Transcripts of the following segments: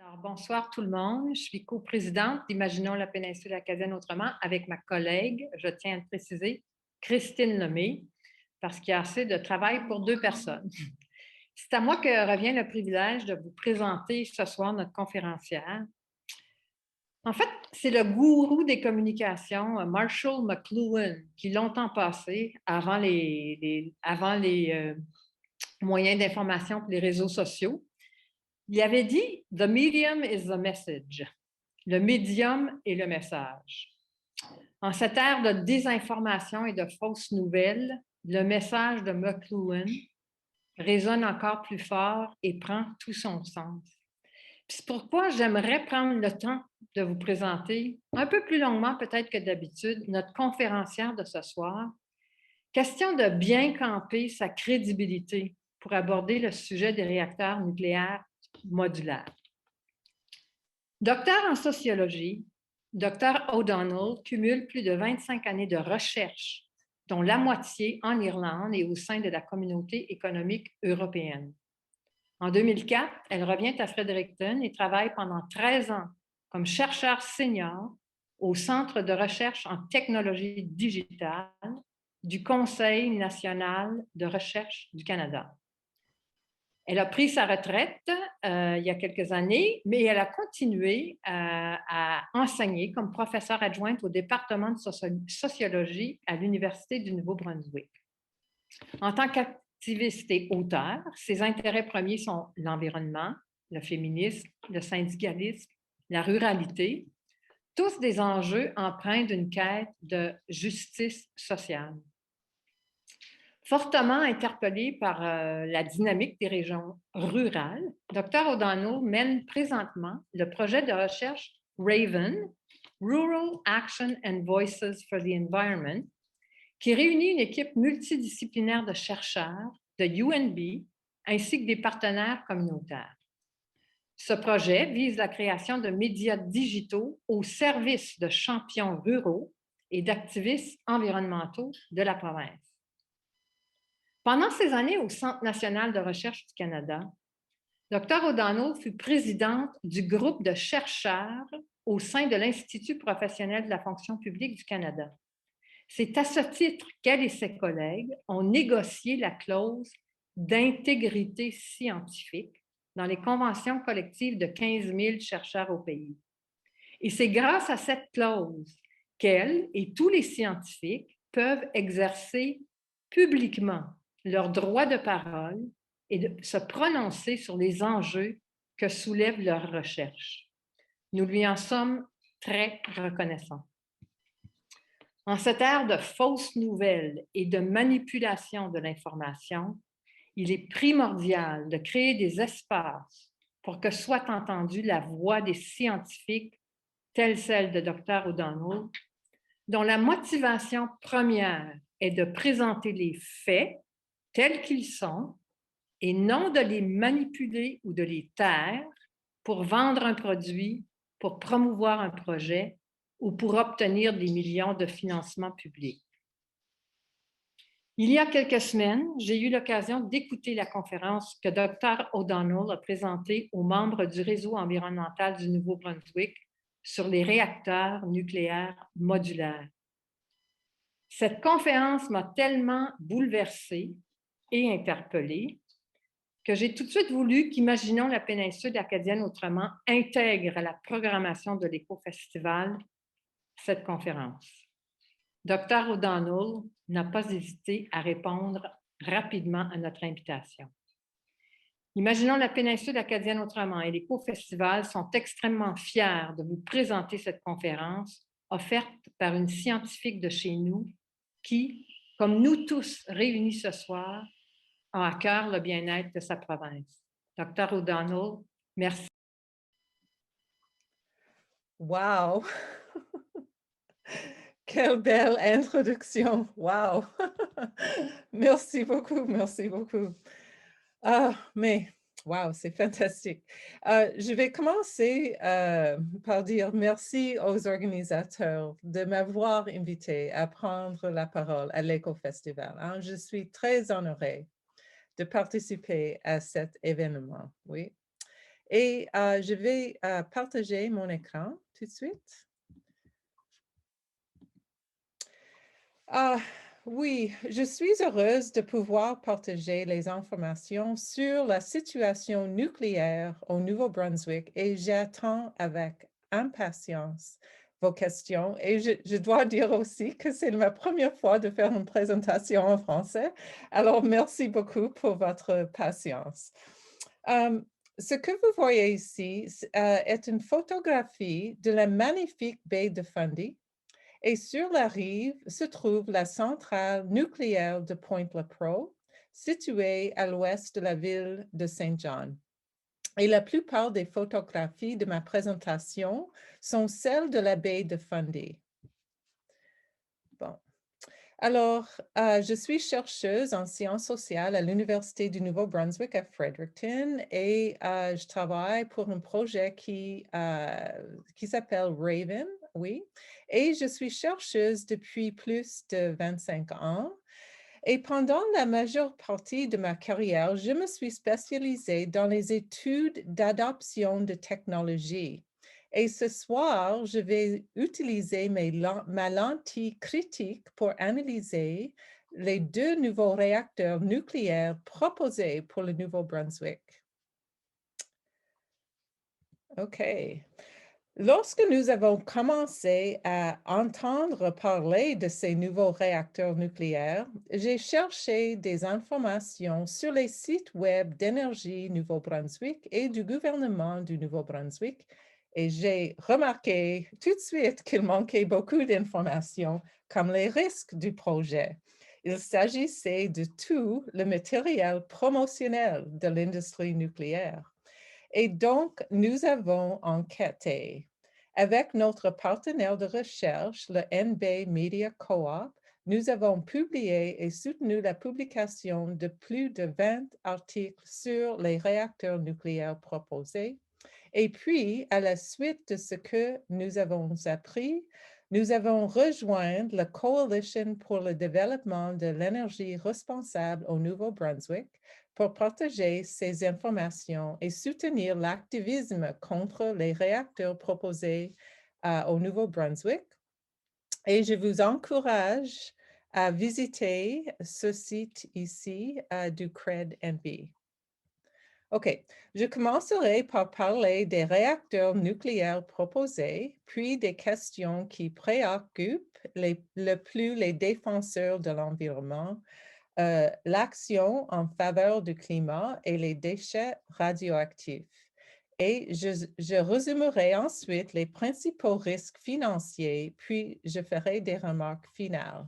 Alors, bonsoir tout le monde. Je suis coprésidente d'Imaginons la péninsule acadienne autrement avec ma collègue, je tiens à le préciser, Christine Lemay, parce qu'il y a assez de travail pour deux personnes. C'est à moi que revient le privilège de vous présenter ce soir notre conférencière. En fait, c'est le gourou des communications, Marshall McLuhan, qui longtemps passé, avant les moyens d'information et les réseaux sociaux, il avait dit « The medium is the message ». Le médium est le message. En cette ère de désinformation et de fausses nouvelles, le message de McLuhan résonne encore plus fort et prend tout son sens. C'est pourquoi j'aimerais prendre le temps de vous présenter, un peu plus longuement peut-être que d'habitude, notre conférencière de ce soir. Question de bien camper sa crédibilité pour aborder le sujet des réacteurs nucléaires modulaires. Docteur en sociologie, Dr O'Donnell cumule plus de 25 années de recherche, dont la moitié en Irlande et au sein de la communauté économique européenne. En 2004, elle revient à Fredericton et travaille pendant 13 ans comme chercheur senior au Centre de recherche en technologie digitale du Conseil national de recherche du Canada. Elle a pris sa retraite il y a quelques années, mais elle a continué à enseigner comme professeure adjointe au département de sociologie à l'Université du Nouveau-Brunswick. En tant qu'activiste et auteur, ses intérêts premiers sont l'environnement, le féminisme, le syndicalisme, la ruralité, tous des enjeux empreints d'une quête de justice sociale. Fortement interpellé par la dynamique des régions rurales, Dr O'Donnell mène présentement le projet de recherche RAVEN, Rural Action and Voices for the Environment, qui réunit une équipe multidisciplinaire de chercheurs de UNB ainsi que des partenaires communautaires. Ce projet vise la création de médias digitaux au service de champions ruraux et d'activistes environnementaux de la province. Pendant ces années au Centre national de recherche du Canada, Dr O'Donnell fut présidente du groupe de chercheurs au sein de l'Institut professionnel de la fonction publique du Canada. C'est à ce titre qu'elle et ses collègues ont négocié la clause d'intégrité scientifique dans les conventions collectives de 15 000 chercheurs au pays. Et c'est grâce à cette clause qu'elle et tous les scientifiques peuvent exercer publiquement leur droit de parole et de se prononcer sur les enjeux que soulève leur recherche. Nous lui en sommes très reconnaissants. En cette ère de fausses nouvelles et de manipulation de l'information, il est primordial de créer des espaces pour que soit entendue la voix des scientifiques, telle celle de Dr O'Donnell, dont la motivation première est de présenter les faits tels qu'ils sont et non de les manipuler ou de les taire pour vendre un produit, pour promouvoir un projet ou pour obtenir des millions de financements publics. Il y a quelques semaines, j'ai eu l'occasion d'écouter la conférence que Dr O'Donnell a présentée aux membres du réseau environnemental du Nouveau-Brunswick sur les réacteurs nucléaires modulaires. Cette conférence m'a tellement bouleversée et interpellée que j'ai tout de suite voulu qu'Imaginons la péninsule acadienne autrement intègre à la programmation de l'Éco-Festival cette conférence. Dr O'Donnell n'a pas hésité à répondre rapidement à notre invitation. Imaginons la péninsule acadienne autrement et l'Éco-Festival sont extrêmement fiers de vous présenter cette conférence offerte par une scientifique de chez nous qui, comme nous tous réunis ce soir, a à cœur le bien-être de sa province. Dr O'Donnell, merci. Wow! Quelle belle introduction! Wow! Merci beaucoup, merci beaucoup. Mais wow, c'est fantastique. Je vais commencer par dire merci aux organisateurs de m'avoir invité à prendre la parole à l'Éco-Festival. Hein. Je suis très honorée de participer à cet événement, oui. Et je vais partager mon écran tout de suite. Oui, je suis heureuse de pouvoir partager les informations sur la situation nucléaire au Nouveau-Brunswick et j'attends avec impatience vos questions. Et je dois dire aussi que c'est ma première fois de faire une présentation en français. Alors, merci beaucoup pour votre patience. Ce que vous voyez ici est une photographie de la magnifique baie de Fundy. Et sur la rive se trouve la centrale nucléaire de Point-Lepreau, située à l'ouest de la ville de Saint John. Et la plupart des photographies de ma présentation sont celles de la baie de Fundy. Bon. Alors, je suis chercheuse en sciences sociales à l'Université du Nouveau-Brunswick à Fredericton et je travaille pour un projet qui s'appelle Raven, oui, et je suis chercheuse depuis plus de 25 ans. Et pendant la majeure partie de ma carrière, je me suis spécialisée dans les études d'adoption de technologies. Et ce soir, je vais utiliser ma lentille critique pour analyser les deux nouveaux réacteurs nucléaires proposés pour le Nouveau-Brunswick. OK. Lorsque nous avons commencé à entendre parler de ces nouveaux réacteurs nucléaires, j'ai cherché des informations sur les sites web d'Énergie Nouveau-Brunswick et du gouvernement du Nouveau-Brunswick et j'ai remarqué tout de suite qu'il manquait beaucoup d'informations comme les risques du projet. Il s'agissait de tout le matériel promotionnel de l'industrie nucléaire. Et donc, nous avons enquêté. Avec notre partenaire de recherche, le NB Media Co-op, nous avons publié et soutenu la publication de plus de 20 articles sur les réacteurs nucléaires proposés. Et puis, à la suite de ce que nous avons appris, nous avons rejoint la Coalition pour le développement de l'énergie responsable au Nouveau-Brunswick pour partager ces informations et soutenir l'activisme contre les réacteurs proposés au Nouveau-Brunswick. Et je vous encourage à visiter ce site ici du CRED-NB. OK, je commencerai par parler des réacteurs nucléaires proposés, puis des questions qui préoccupent le plus les défenseurs de l'environnement, l'action en faveur du climat et les déchets radioactifs. Et je résumerai ensuite les principaux risques financiers, puis je ferai des remarques finales.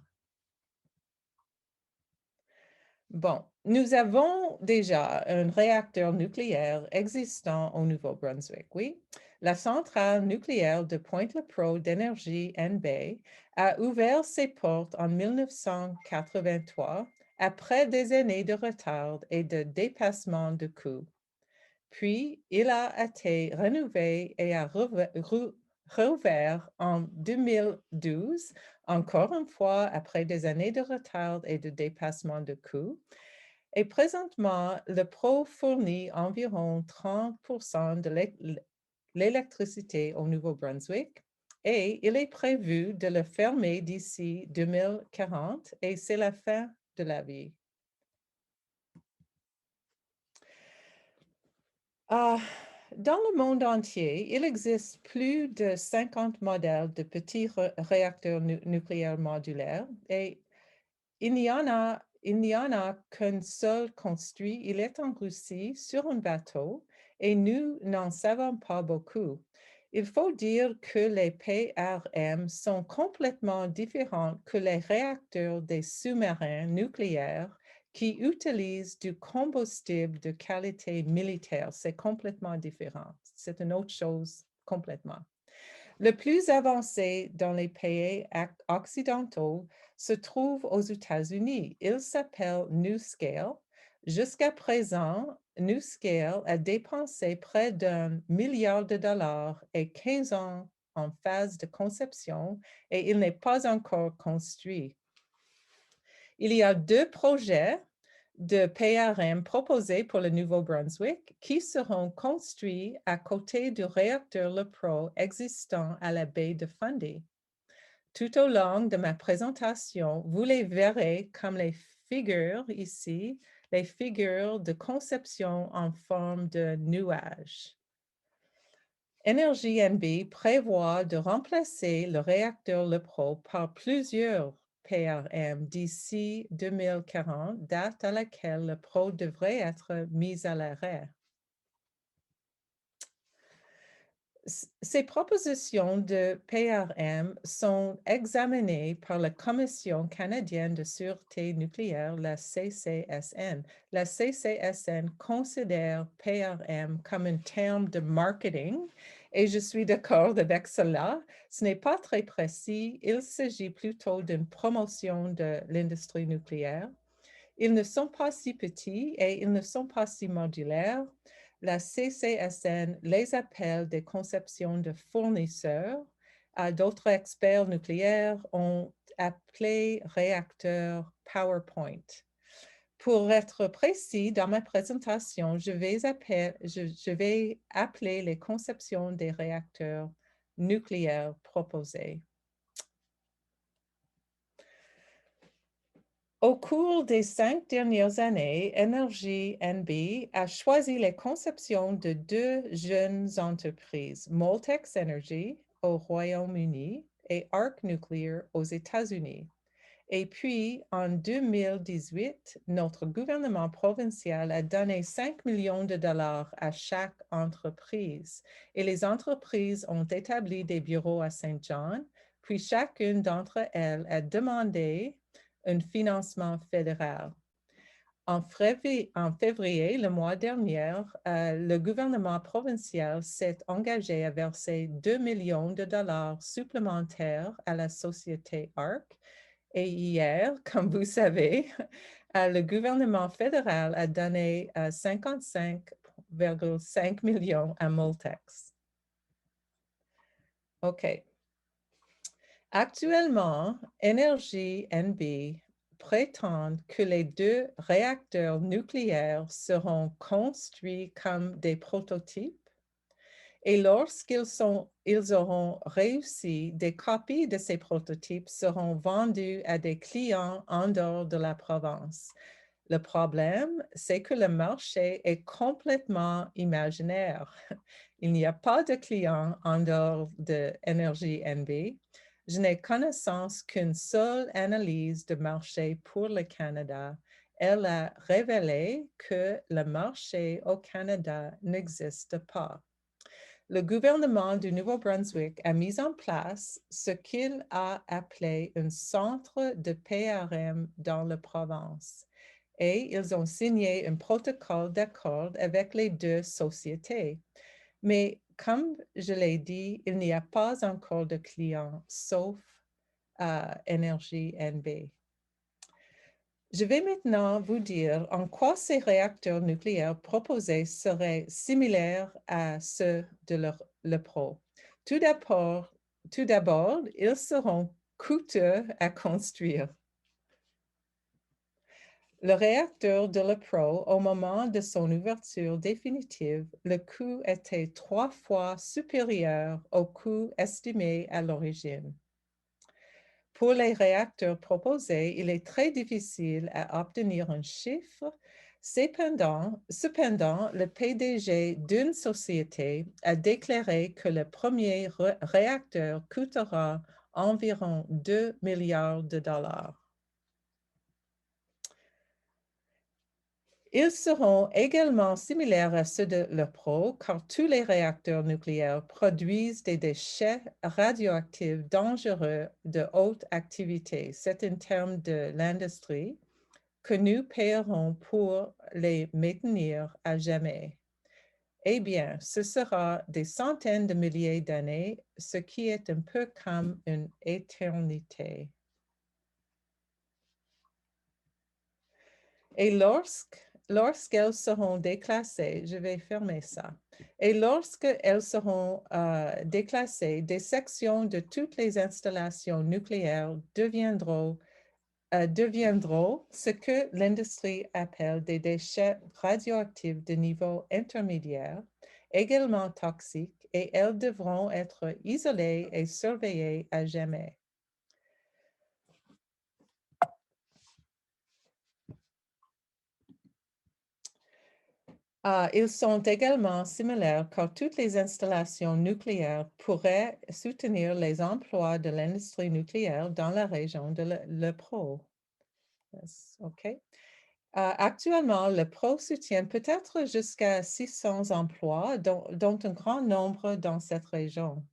Bon, nous avons déjà un réacteur nucléaire existant au Nouveau-Brunswick, oui. La centrale nucléaire de Point-Lepreau d'énergie NB a ouvert ses portes en 1983 après des années de retard et de dépassement de coûts. Puis, il a été rénové et a rouvert en 2012, encore une fois après des années de retard et de dépassement de coûts. Et présentement, le Pro fournit environ 30% de l'électricité au Nouveau-Brunswick et il est prévu de le fermer d'ici 2040 et c'est la fin de la vie. Dans le monde entier, il existe plus de 50 modèles de petits réacteurs nucléaires modulaires et il n'y en a qu'un seul construit. Il est en Russie sur un bateau et nous n'en savons pas beaucoup. Il faut dire que les PRM sont complètement différents que les réacteurs des sous-marins nucléaires qui utilisent du combustible de qualité militaire. C'est complètement différent. C'est une autre chose complètement. Le plus avancé dans les pays occidentaux se trouve aux États-Unis. Il s'appelle NuScale. Jusqu'à présent, NuScale a dépensé près d'1 milliard de dollars et 15 ans en phase de conception et il n'est pas encore construit. Il y a deux projets de PRM proposés pour le Nouveau-Brunswick qui seront construits à côté du réacteur LePro existant à la baie de Fundy. Tout au long de ma présentation, vous les verrez comme les figures ici, les figures de conception en forme de nuage. Énergie NB prévoit de remplacer le réacteur LePro par plusieurs PRM d'ici 2040, date à laquelle le Pro devrait être mis à l'arrêt. Ces propositions de PRM sont examinées par la Commission canadienne de sûreté nucléaire, la CCSN. La CCSN considère PRM comme un terme de marketing et je suis d'accord avec cela. Ce n'est pas très précis. Il s'agit plutôt d'une promotion de l'industrie nucléaire. Ils ne sont pas si petits et ils ne sont pas si modulaires. La CCSN les appelle des conceptions de fournisseurs. D'autres experts nucléaires ont appelé réacteurs PowerPoint. Pour être précis, dans ma présentation, je vais appeler les conceptions des réacteurs nucléaires proposés. Au cours des 5 dernières années, Énergie NB a choisi les conceptions de 2 jeunes entreprises, Moltex Energy au Royaume-Uni et Arc Nuclear aux États-Unis. Et puis, en 2018, notre gouvernement provincial a donné 5 millions de dollars à chaque entreprise. Et les entreprises ont établi des bureaux à Saint John, puis chacune d'entre elles a demandé un financement fédéral. En février, le mois dernier, le gouvernement provincial s'est engagé à verser 2 millions de dollars supplémentaires à la société ARC. Et hier, comme vous savez, le gouvernement fédéral a donné 55,5 millions à Moltex. OK. Actuellement, Énergie NB prétend que les 2 réacteurs nucléaires seront construits comme des prototypes et lorsqu'ils auront réussi, des copies de ces prototypes seront vendues à des clients en dehors de la province. Le problème, c'est que le marché est complètement imaginaire. Il n'y a pas de clients en dehors de Énergie NB. Je n'ai connaissance qu'une seule analyse de marché pour le Canada. Elle a révélé que le marché au Canada n'existe pas. Le gouvernement du Nouveau-Brunswick a mis en place ce qu'il a appelé un centre de PRM dans la province et ils ont signé un protocole d'accord avec les 2 sociétés. Mais comme je l'ai dit, il n'y a pas encore de clients, sauf Énergie NB. Je vais maintenant vous dire en quoi ces réacteurs nucléaires proposés seraient similaires à ceux de LePro. Tout d'abord, ils seront coûteux à construire. Le réacteur de LePro, au moment de son ouverture définitive, le coût était 3 fois supérieur au coût estimé à l'origine. Pour les réacteurs proposés, il est très difficile à obtenir un chiffre. Cependant, le PDG d'une société a déclaré que le premier réacteur coûtera environ 2 milliards de dollars. Ils seront également similaires à ceux de LePro car tous les réacteurs nucléaires produisent des déchets radioactifs dangereux de haute activité. C'est un terme de l'industrie que nous paierons pour les maintenir à jamais. Eh bien, ce sera des centaines de milliers d'années, ce qui est un peu comme une éternité. Et lorsqu'elles seront déclassées, je vais fermer ça. Et lorsqu'elles seront déclassées, des sections de toutes les installations nucléaires deviendront deviendront ce que l'industrie appelle des déchets radioactifs de niveau intermédiaire, également toxiques, et elles devront être isolées et surveillées à jamais. Ils sont également similaires car toutes les installations nucléaires pourraient soutenir les emplois de l'industrie nucléaire dans la région de Le Pro. Yes, OK. Actuellement, le Pro soutient peut-être jusqu'à 600 emplois, dont un grand nombre dans cette région.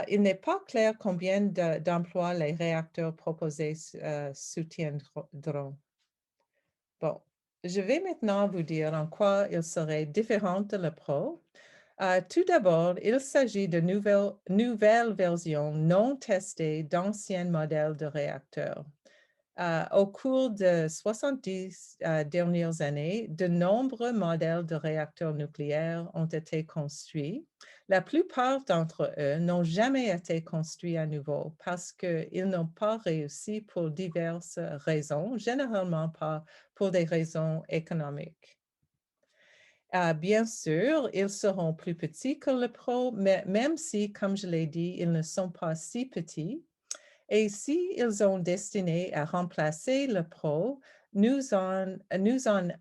Il n'est pas clair combien d'emplois les réacteurs proposés soutiendront. Bon, je vais maintenant vous dire en quoi il serait différent de le Pro. Tout d'abord, il s'agit de nouvelles versions non testées d'anciens modèles de réacteurs. Au cours de 70 dernières années, de nombreux modèles de réacteurs nucléaires ont été construits. La plupart d'entre eux n'ont jamais été construits à nouveau parce qu'ils n'ont pas réussi pour diverses raisons, généralement pas pour des raisons économiques. Bien sûr, ils seront plus petits que le Pro, mais même si, comme je l'ai dit, ils ne sont pas si petits, et si ils sont destinés à remplacer le Pro, nous en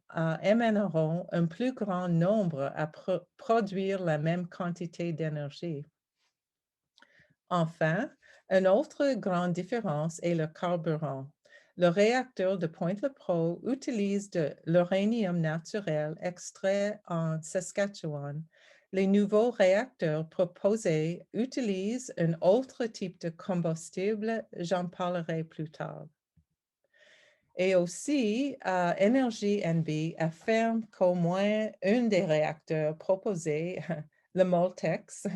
amènerons un plus grand nombre à produire la même quantité d'énergie. Enfin, une autre grande différence est le carburant. Le réacteur de Pointe-le-Pro utilise de l'uranium naturel extrait en Saskatchewan. Les nouveaux réacteurs proposés utilisent un autre type de combustible, j'en parlerai plus tard. Et aussi, Energy NB affirme qu'au moins un des réacteurs proposés, le Moltex,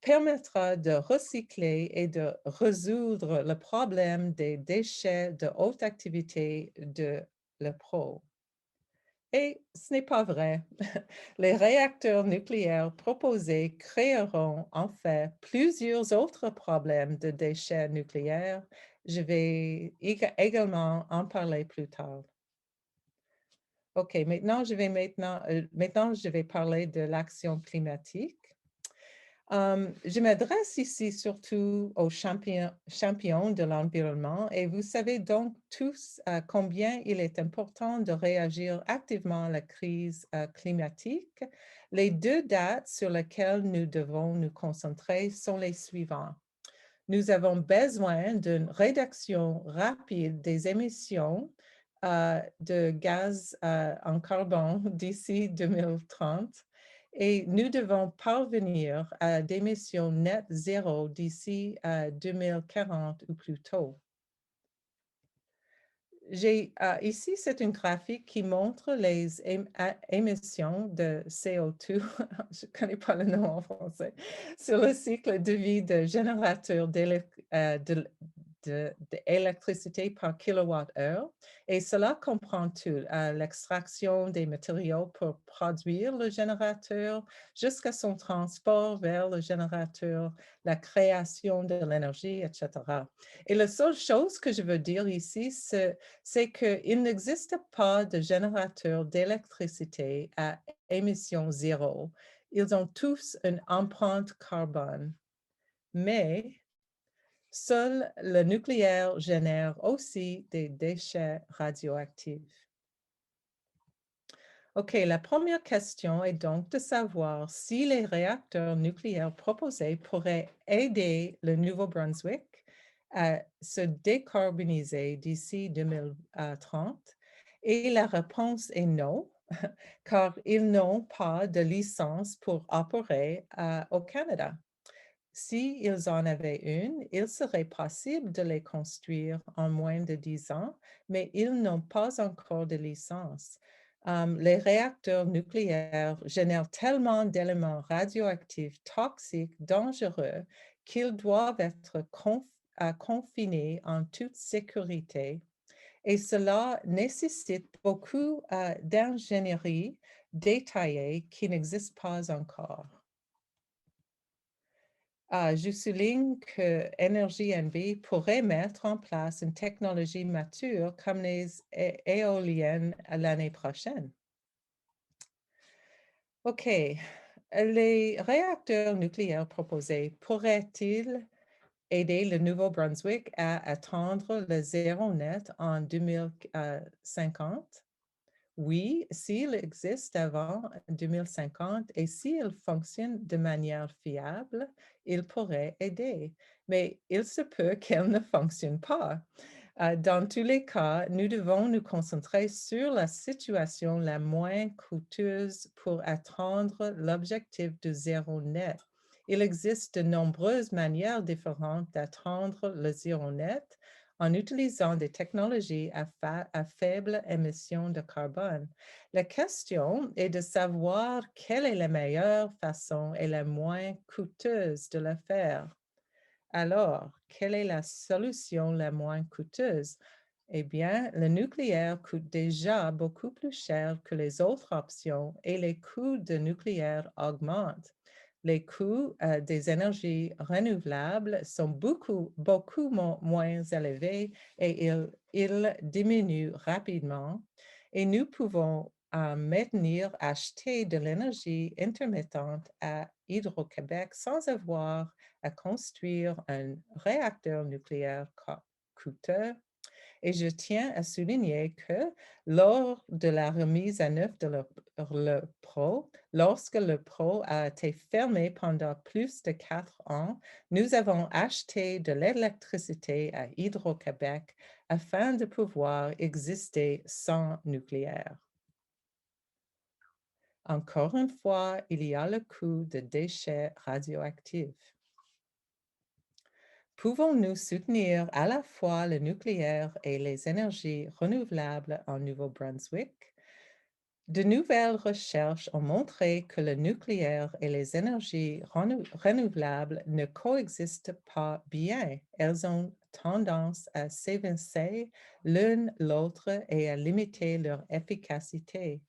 permettra de recycler et de résoudre le problème des déchets de haute activité de le Pro. Et ce n'est pas vrai. Les réacteurs nucléaires proposés créeront en fait plusieurs autres problèmes de déchets nucléaires. Je vais également en parler plus tard. OK, maintenant je vais parler de l'action climatique. Je m'adresse ici surtout aux champions de l'environnement et vous savez donc tous combien il est important de réagir activement à la crise climatique. Les deux dates sur lesquelles nous devons nous concentrer sont les suivantes. Nous avons besoin d'une réduction rapide des émissions de gaz en carbone d'ici 2030 et nous devons parvenir à des émissions net zéro d'ici 2040 ou plus tôt. Ici, c'est une graphique qui montre les émissions de CO2, je ne connais pas le nom en français, sur le cycle de vie de générateur d'électricité par kilowatt-heure. Et cela comprend tout, l'extraction des matériaux pour produire le générateur jusqu'à son transport vers le générateur, la création de l'énergie, etc. Et la seule chose que je veux dire ici, c'est qu'il n'existe pas de générateur d'électricité à émission zéro. Ils ont tous une empreinte carbone. Mais seul le nucléaire génère aussi des déchets radioactifs. OK, la première question est donc de savoir si les réacteurs nucléaires proposés pourraient aider le Nouveau-Brunswick à se décarboniser d'ici 2030. Et la réponse est non, car ils n'ont pas de licence pour opérer au Canada. S'ils en avaient une, il serait possible de les construire en moins de 10 ans, mais ils n'ont pas encore de licence. Les réacteurs nucléaires génèrent tellement d'éléments radioactifs toxiques, dangereux, qu'ils doivent être confinés en toute sécurité. Et cela nécessite beaucoup d'ingénierie détaillée qui n'existe pas encore. Je souligne que Énergie NB pourrait mettre en place une technologie mature comme les éoliennes l'année prochaine. OK. Les réacteurs nucléaires proposés pourraient-ils aider le Nouveau-Brunswick à atteindre le zéro net en 2050? Oui, s'il existe avant 2050 et s'il fonctionne de manière fiable, il pourrait aider. Mais il se peut qu'elle ne fonctionne pas. Dans tous les cas, nous devons nous concentrer sur la situation la moins coûteuse pour atteindre l'objectif de zéro net. Il existe de nombreuses manières différentes d'atteindre le zéro net en utilisant des technologies à faible émission de carbone. La question est de savoir quelle est la meilleure façon et la moins coûteuse de le faire. Alors, quelle est la solution la moins coûteuse? Eh bien, le nucléaire coûte déjà beaucoup plus cher que les autres options et les coûts de nucléaire augmentent. Les coûts des énergies renouvelables sont beaucoup moins élevés et ils diminuent rapidement. Et nous pouvons maintenir acheter de l'énergie intermittente à Hydro-Québec sans avoir à construire un réacteur nucléaire coûteux. Et je tiens à souligner que lors de la remise à neuf de le PRO, lorsque le PRO a été fermé pendant plus de 4 ans, nous avons acheté de l'électricité à Hydro-Québec afin de pouvoir exister sans nucléaire. Encore une fois, il y a le coût de déchets radioactifs. Pouvons-nous soutenir à la fois le nucléaire et les énergies renouvelables en Nouveau-Brunswick? De nouvelles recherches ont montré que le nucléaire et les énergies renouvelables ne coexistent pas bien. Elles ont tendance à s'évincer l'une l'autre et à limiter leur efficacité.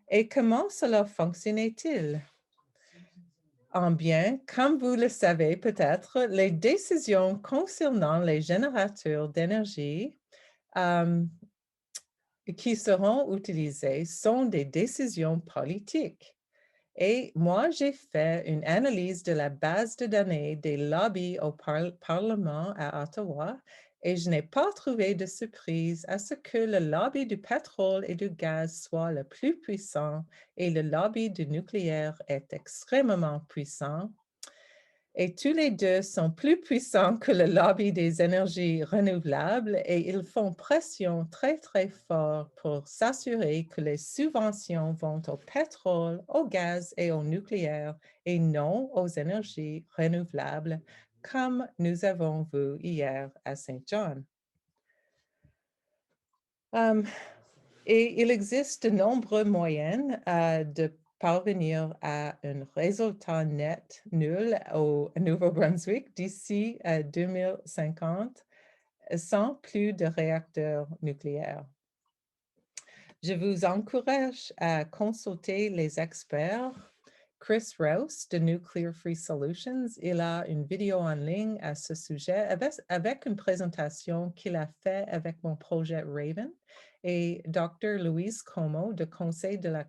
Et comment cela fonctionnait-il? Bien, comme vous le savez peut-être, les décisions concernant les générateurs d'énergie qui seront utilisés sont des décisions politiques. Et moi, j'ai fait une analyse de la base de données des lobbies au Parlement à Ottawa et je n'ai pas trouvé de surprise à ce que le lobby du pétrole et du gaz soit le plus puissant et le lobby du nucléaire est extrêmement puissant. Et tous les deux sont plus puissants que le lobby des énergies renouvelables et ils font pression très, très fort pour s'assurer que les subventions vont au pétrole, au gaz et au nucléaire et non aux énergies renouvelables, comme nous avons vu hier à Saint John. Et il existe de nombreux moyens de parvenir à un résultat net nul au Nouveau-Brunswick d'ici 2050 sans plus de réacteurs nucléaires. Je vous encourage à consulter les experts. Chris Rouse de Nuclear Free Solutions, il a une vidéo en ligne à ce sujet avec une présentation qu'il a faite avec mon projet Raven et Dr. Louise Como de Conseil de la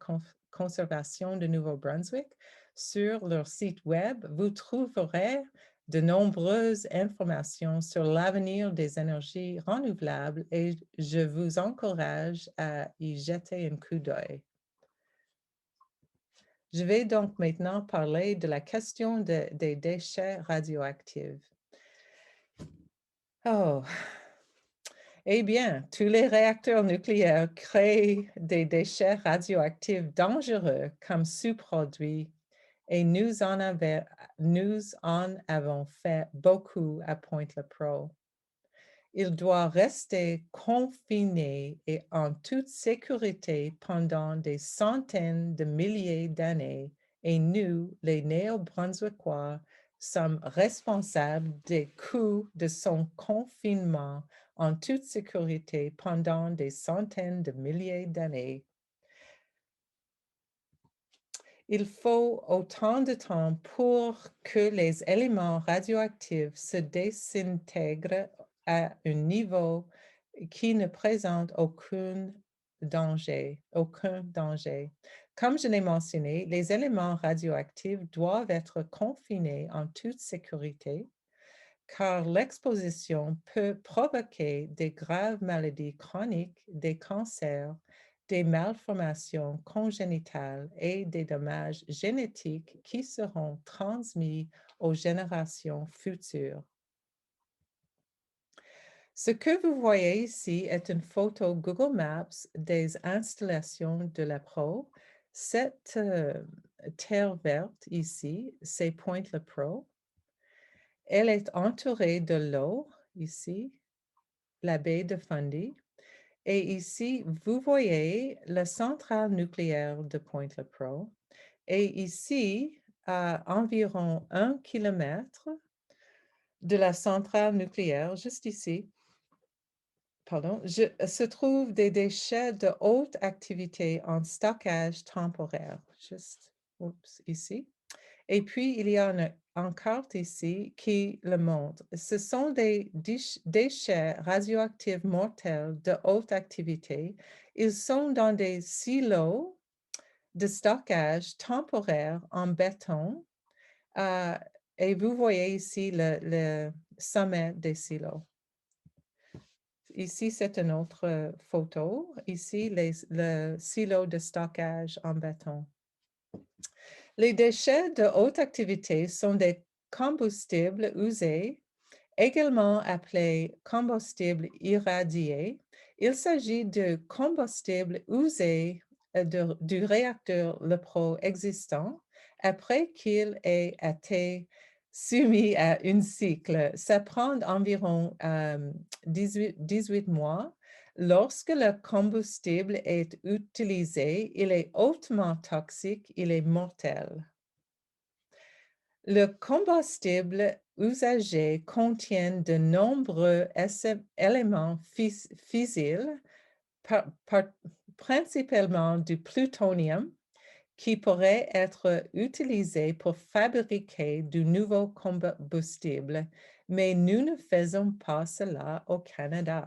Conservation de Nouveau-Brunswick. Sur leur site web, vous trouverez de nombreuses informations sur l'avenir des énergies renouvelables et je vous encourage à y jeter un coup d'œil. Je vais donc maintenant parler de la question des déchets radioactifs. Oh, eh bien, tous les réacteurs nucléaires créent des déchets radioactifs dangereux comme sous-produits et nous en avons fait beaucoup à Pointe-le-Pro. Il doit rester confiné et en toute sécurité pendant des centaines de milliers d'années et nous, les Néo-Brunswickois, sommes responsables des coûts de son confinement en toute sécurité pendant des centaines de milliers d'années. il faut autant de temps pour que les éléments radioactifs se désintègrent à un niveau qui ne présente aucun danger. Comme je l'ai mentionné, les éléments radioactifs doivent être confinés en toute sécurité car l'exposition peut provoquer des graves maladies chroniques, des cancers, des malformations congénitales et des dommages génétiques qui seront transmis aux générations futures. Ce que vous voyez ici est une photo Google Maps des installations de la Pro. Cette terre verte ici, c'est Pointe-le-Pro. Elle est entourée de l'eau, ici, la baie de Fundy. Et ici, vous voyez la centrale nucléaire de Pointe-le-Pro. Et ici, à environ 1 kilomètre de la centrale nucléaire, juste ici, se trouvent des déchets de haute activité en stockage temporaire, juste ici. Et puis, il y a une carte ici qui le montre. Ce sont des déchets radioactifs mortels de haute activité. Ils sont dans des silos de stockage temporaire en béton. Et vous voyez ici le sommet des silos. Ici, c'est une autre photo. Ici, le silo de stockage en béton. Les déchets de haute activité sont des combustibles usés, également appelés combustibles irradiés. Il s'agit de combustibles usés du réacteur LePro existant après qu'il ait été soumis à un cycle. Ça prend environ 18 mois. Lorsque le combustible est utilisé, il est hautement toxique, il est mortel. Le combustible usagé contient de nombreux éléments fissiles, principalement du plutonium, qui pourrait être utilisé pour fabriquer du nouveau combustible, mais nous ne faisons pas cela au Canada.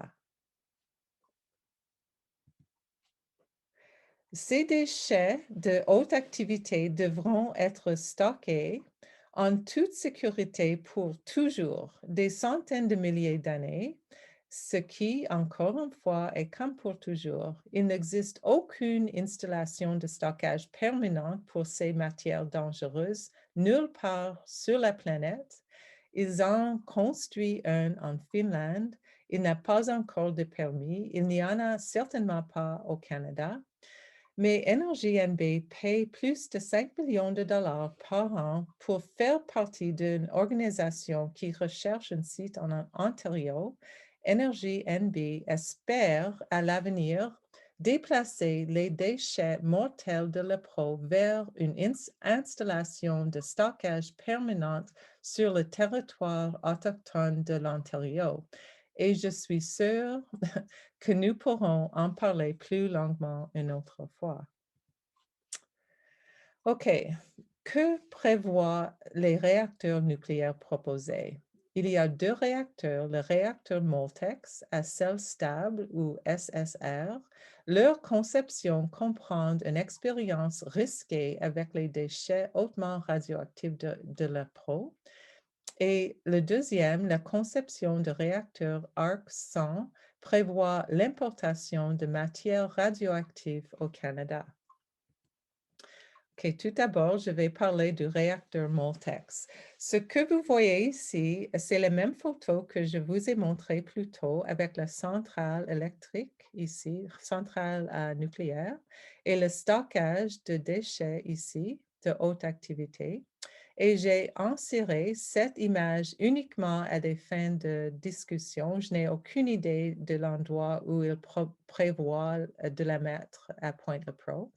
Ces déchets de haute activité devront être stockés en toute sécurité pour toujours, des centaines de milliers d'années, ce qui, encore une fois, est comme pour toujours. Il n'existe aucune installation de stockage permanente pour ces matières dangereuses nulle part sur la planète. Ils ont construit un en Finlande. Il n'a pas encore de permis. Il n'y en a certainement pas au Canada. Mais Énergie NB paye plus de 5 millions de dollars par an pour faire partie d'une organisation qui recherche un site en Ontario. Énergie NB espère à l'avenir déplacer les déchets mortels de l'EPRO vers une installation de stockage permanente sur le territoire autochtone de l'Ontario. Et je suis sûre que nous pourrons en parler plus longuement une autre fois. OK. Que prévoient les réacteurs nucléaires proposés? Il y a 2 réacteurs, le réacteur Moltex à sel stable ou SSR. Leur conception comprend une expérience risquée avec les déchets hautement radioactifs de la Pro. Et le deuxième, la conception de réacteurs ARC-100 prévoit l'importation de matières radioactives au Canada. OK, tout d'abord, je vais parler du réacteur Moltex. Ce que vous voyez ici, c'est la même photo que je vous ai montrée plus tôt avec la centrale électrique ici, centrale nucléaire, et le stockage de déchets ici, de haute activité. Et j'ai inséré cette image uniquement à des fins de discussion. Je n'ai aucune idée de l'endroit où il prévoit de la mettre à Pointe-le-Pro.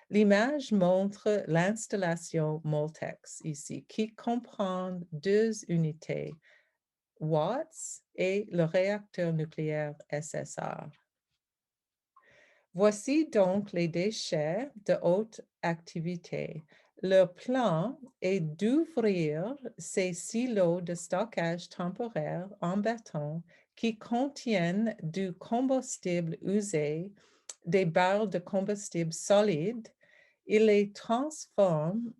L'image montre l'installation Moltex ici, qui comprend 2 unités, Watts et le réacteur nucléaire SSR. Voici donc les déchets de haute activité. leur plan est d'ouvrir ces silos de stockage temporaire en béton qui contiennent du combustible usé, des barres de combustible solide. Ils les transforment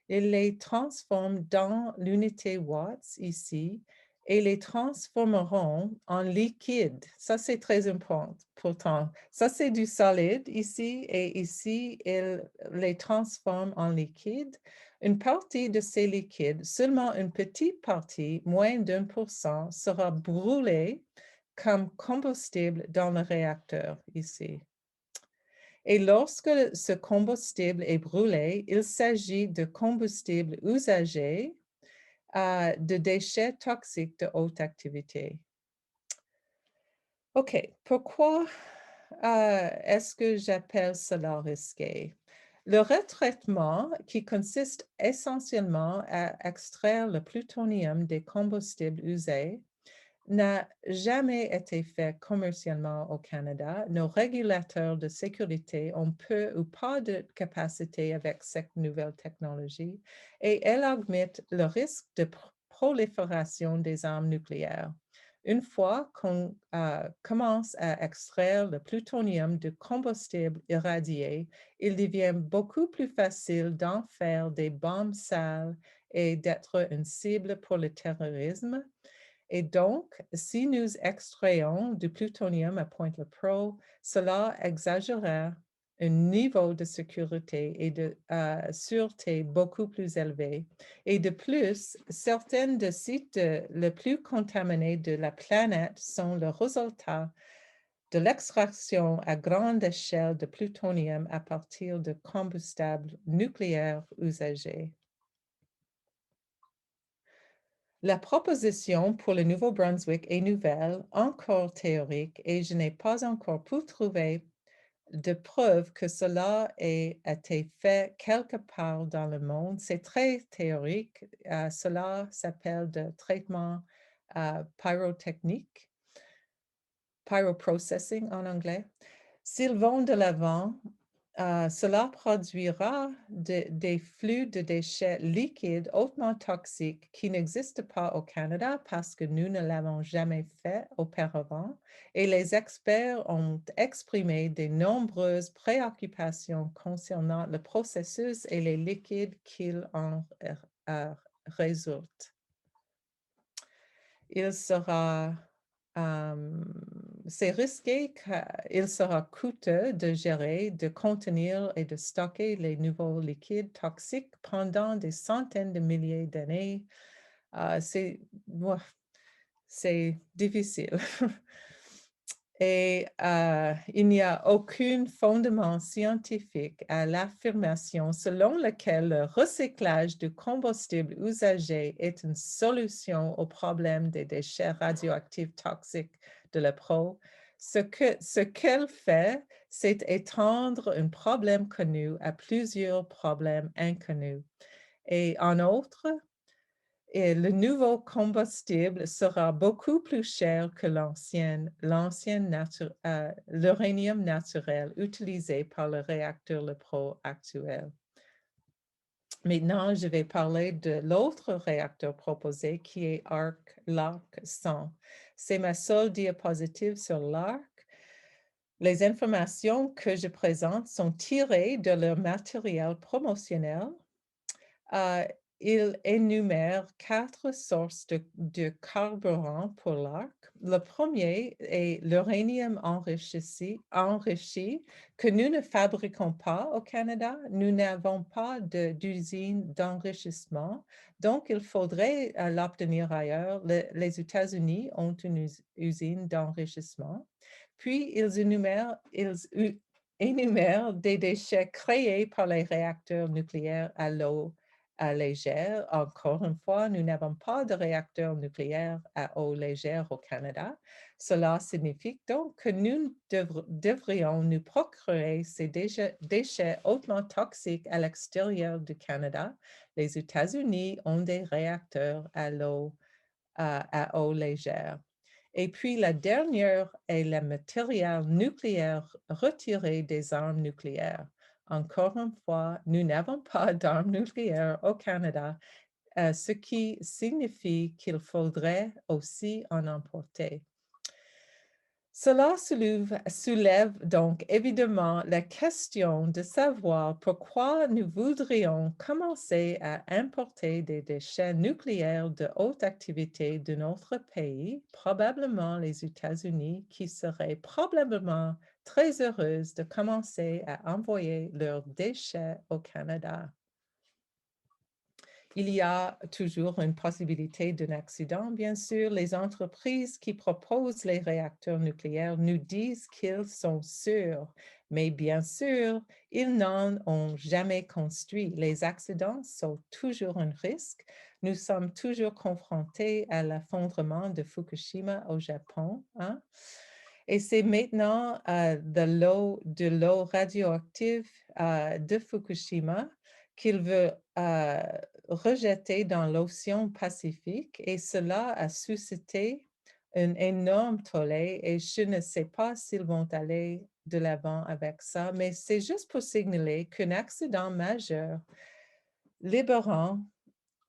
Ils les transforment dans l'unité watts ici et les transformeront en liquide. Ça, c'est très important. Pourtant, ça, c'est du solide ici et ici, ils les transforment en liquide. Une partie de ces liquides, seulement une petite partie, moins d'1%, sera brûlée comme combustible dans le réacteur ici. Et lorsque ce combustible est brûlé, il s'agit de combustible usagé, de déchets toxiques de haute activité. OK, pourquoi est-ce que j'appelle cela risqué? Le retraitement, qui consiste essentiellement à extraire le plutonium des combustibles usés, n'a jamais été fait commercialement au Canada. Nos régulateurs de sécurité ont peu ou pas de capacité avec cette nouvelle technologie et elle augmente le risque de prolifération des armes nucléaires. Une fois qu'on commence à extraire le plutonium du combustible irradié, il devient beaucoup plus facile d'en faire des bombes sales et d'être une cible pour le terrorisme. Et donc, si nous extrayons du plutonium à Pointe-le-Pro, cela exagérera un niveau de sécurité et de sûreté beaucoup plus élevé. Et de plus, certains des sites les plus contaminés de la planète sont le résultat de l'extraction à grande échelle de plutonium à partir de combustibles nucléaires usagés. La proposition pour le Nouveau-Brunswick est nouvelle, encore théorique, et je n'ai pas encore pu trouver de preuves que cela ait été fait quelque part dans le monde. C'est très théorique. Cela s'appelle de traitement pyrotechnique, pyroprocessing en anglais. S'ils vont de l'avant, cela produira des flux de déchets liquides hautement toxiques qui n'existent pas au Canada parce que nous ne l'avons jamais fait auparavant et les experts ont exprimé de nombreuses préoccupations concernant le processus et les liquides qu'il en résulte. Il sera c'est risqué qu'il sera coûteux de gérer, de contenir et de stocker les nouveaux liquides toxiques pendant des centaines de milliers d'années. C'est difficile. Et il n'y a aucun fondement scientifique à l'affirmation selon laquelle le recyclage du combustible usagé est une solution au problème des déchets radioactifs toxiques de la Pro. Ce qu'elle fait, c'est étendre un problème connu à plusieurs problèmes inconnus. Et en outre, et le nouveau combustible sera beaucoup plus cher que l'uranium naturel utilisé par le réacteur LePro actuel. Maintenant, je vais parler de l'autre réacteur proposé qui est l'ARC 100. C'est ma seule diapositive sur l'ARC. Les informations que je présente sont tirées de leur matériel promotionnel. Il énumère 4 sources de carburant pour l'ARC. Le premier est l'uranium enrichi que nous ne fabriquons pas au Canada. Nous n'avons pas d'usine d'enrichissement, donc il faudrait l'obtenir ailleurs. Les États-Unis ont une usine d'enrichissement. Puis, ils énumèrent des déchets créés par les réacteurs nucléaires à l'eau légère. Encore une fois, nous n'avons pas de réacteur nucléaire à eau légère au Canada. Cela signifie donc que nous devrions nous procurer ces déchets hautement toxiques à l'extérieur du Canada. Les États-Unis ont des réacteurs à eau légère. Et puis la dernière est le matériel nucléaire retiré des armes nucléaires. Encore une fois, nous n'avons pas d'armes nucléaires au Canada, ce qui signifie qu'il faudrait aussi en emporter. Cela soulève donc évidemment la question de savoir pourquoi nous voudrions commencer à importer des déchets nucléaires de haute activité de notre pays, probablement les États-Unis, qui seraient probablement très heureuses de commencer à envoyer leurs déchets au Canada. Il y a toujours une possibilité d'un accident, bien sûr. Les entreprises qui proposent les réacteurs nucléaires nous disent qu'ils sont sûrs, mais bien sûr, ils n'en ont jamais construit. Les accidents sont toujours un risque. Nous sommes toujours confrontés à l'effondrement de Fukushima au Japon, hein. Et c'est maintenant de l'eau radioactive de Fukushima qu'il veut rejeter dans l'océan Pacifique et cela a suscité un énorme tollé et je ne sais pas s'ils vont aller de l'avant avec ça, mais c'est juste pour signaler qu'un accident majeur libérant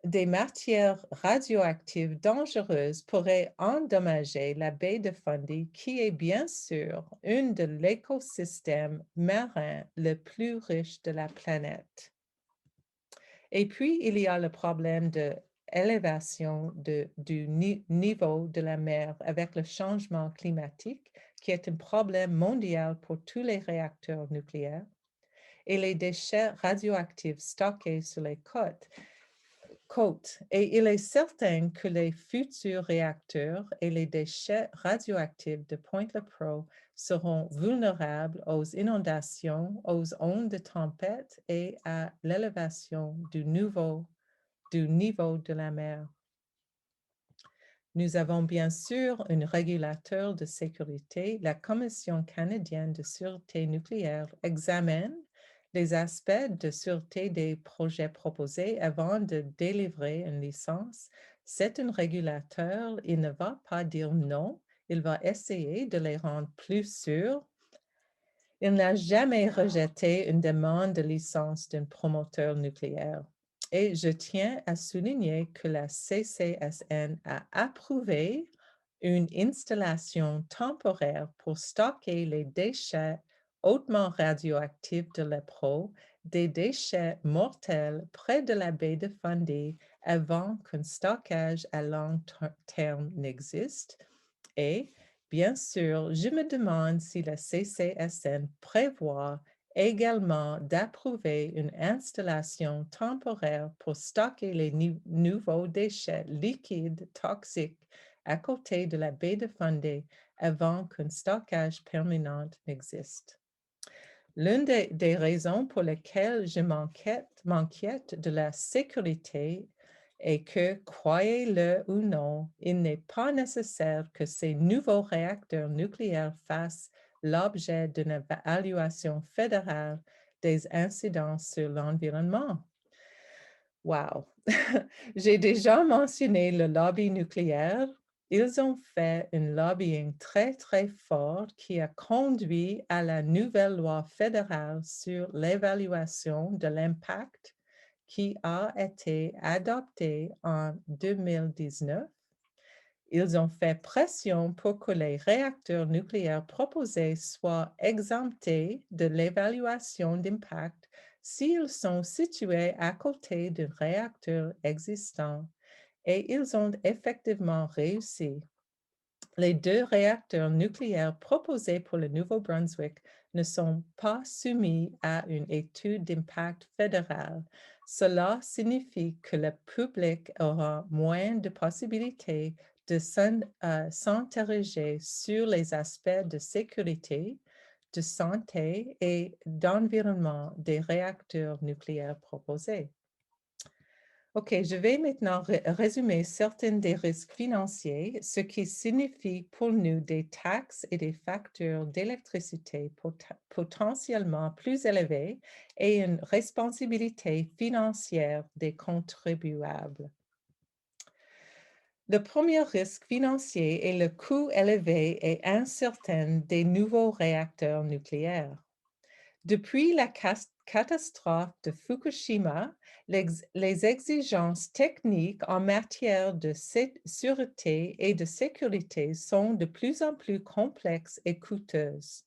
des matières radioactives dangereuses pourraient endommager la baie de Fundy, qui est bien sûr une de l'écosystème marin le plus riche de la planète. Et puis, il y a le problème de l'élévation du niveau de la mer avec le changement climatique, qui est un problème mondial pour tous les réacteurs nucléaires, et les déchets radioactifs stockés sur les côtes. Et il est certain que les futurs réacteurs et les déchets radioactifs de Pointe-le-Pro seront vulnérables aux inondations, aux ondes de tempête et à l'élévation du niveau de la mer. Nous avons bien sûr un régulateur de sécurité. La Commission canadienne de sûreté nucléaire examine les aspects de sûreté des projets proposés avant de délivrer une licence. C'est un régulateur, il ne va pas dire non, il va essayer de les rendre plus sûrs. Il n'a jamais rejeté une demande de licence d'un promoteur nucléaire. Et je tiens à souligner que la CCSN a approuvé une installation temporaire pour stocker les déchets hautement radioactifs de l'EPRO, des déchets mortels près de la baie de Fundy avant qu'un stockage à long terme n'existe. Et bien sûr, je me demande si la CCSN prévoit également d'approuver une installation temporaire pour stocker les nouveaux déchets liquides toxiques à côté de la baie de Fundy avant qu'un stockage permanent n'existe. L'une des raisons pour lesquelles je m'inquiète de la sécurité est que, croyez-le ou non, il n'est pas nécessaire que ces nouveaux réacteurs nucléaires fassent l'objet d'une évaluation fédérale des incidents sur l'environnement. Wow! J'ai déjà mentionné le lobby nucléaire. Ils ont fait un lobbying très, très fort qui a conduit à la nouvelle loi fédérale sur l'évaluation de l'impact qui a été adoptée en 2019. Ils ont fait pression pour que les réacteurs nucléaires proposés soient exemptés de l'évaluation d'impact s'ils sont situés à côté d'un réacteur existant et ils ont effectivement réussi. Les deux réacteurs nucléaires proposés pour le Nouveau-Brunswick ne sont pas soumis à une étude d'impact fédérale. Cela signifie que le public aura moins de possibilités de s'interroger sur les aspects de sécurité, de santé et d'environnement des réacteurs nucléaires proposés. OK, je vais maintenant résumer certains des risques financiers, ce qui signifie pour nous des taxes et des factures d'électricité potentiellement plus élevées et une responsabilité financière des contribuables. Le premier risque financier est le coût élevé et incertain des nouveaux réacteurs nucléaires. Depuis la catastrophe de Fukushima, les exigences techniques en matière de sûreté et de sécurité sont de plus en plus complexes et coûteuses.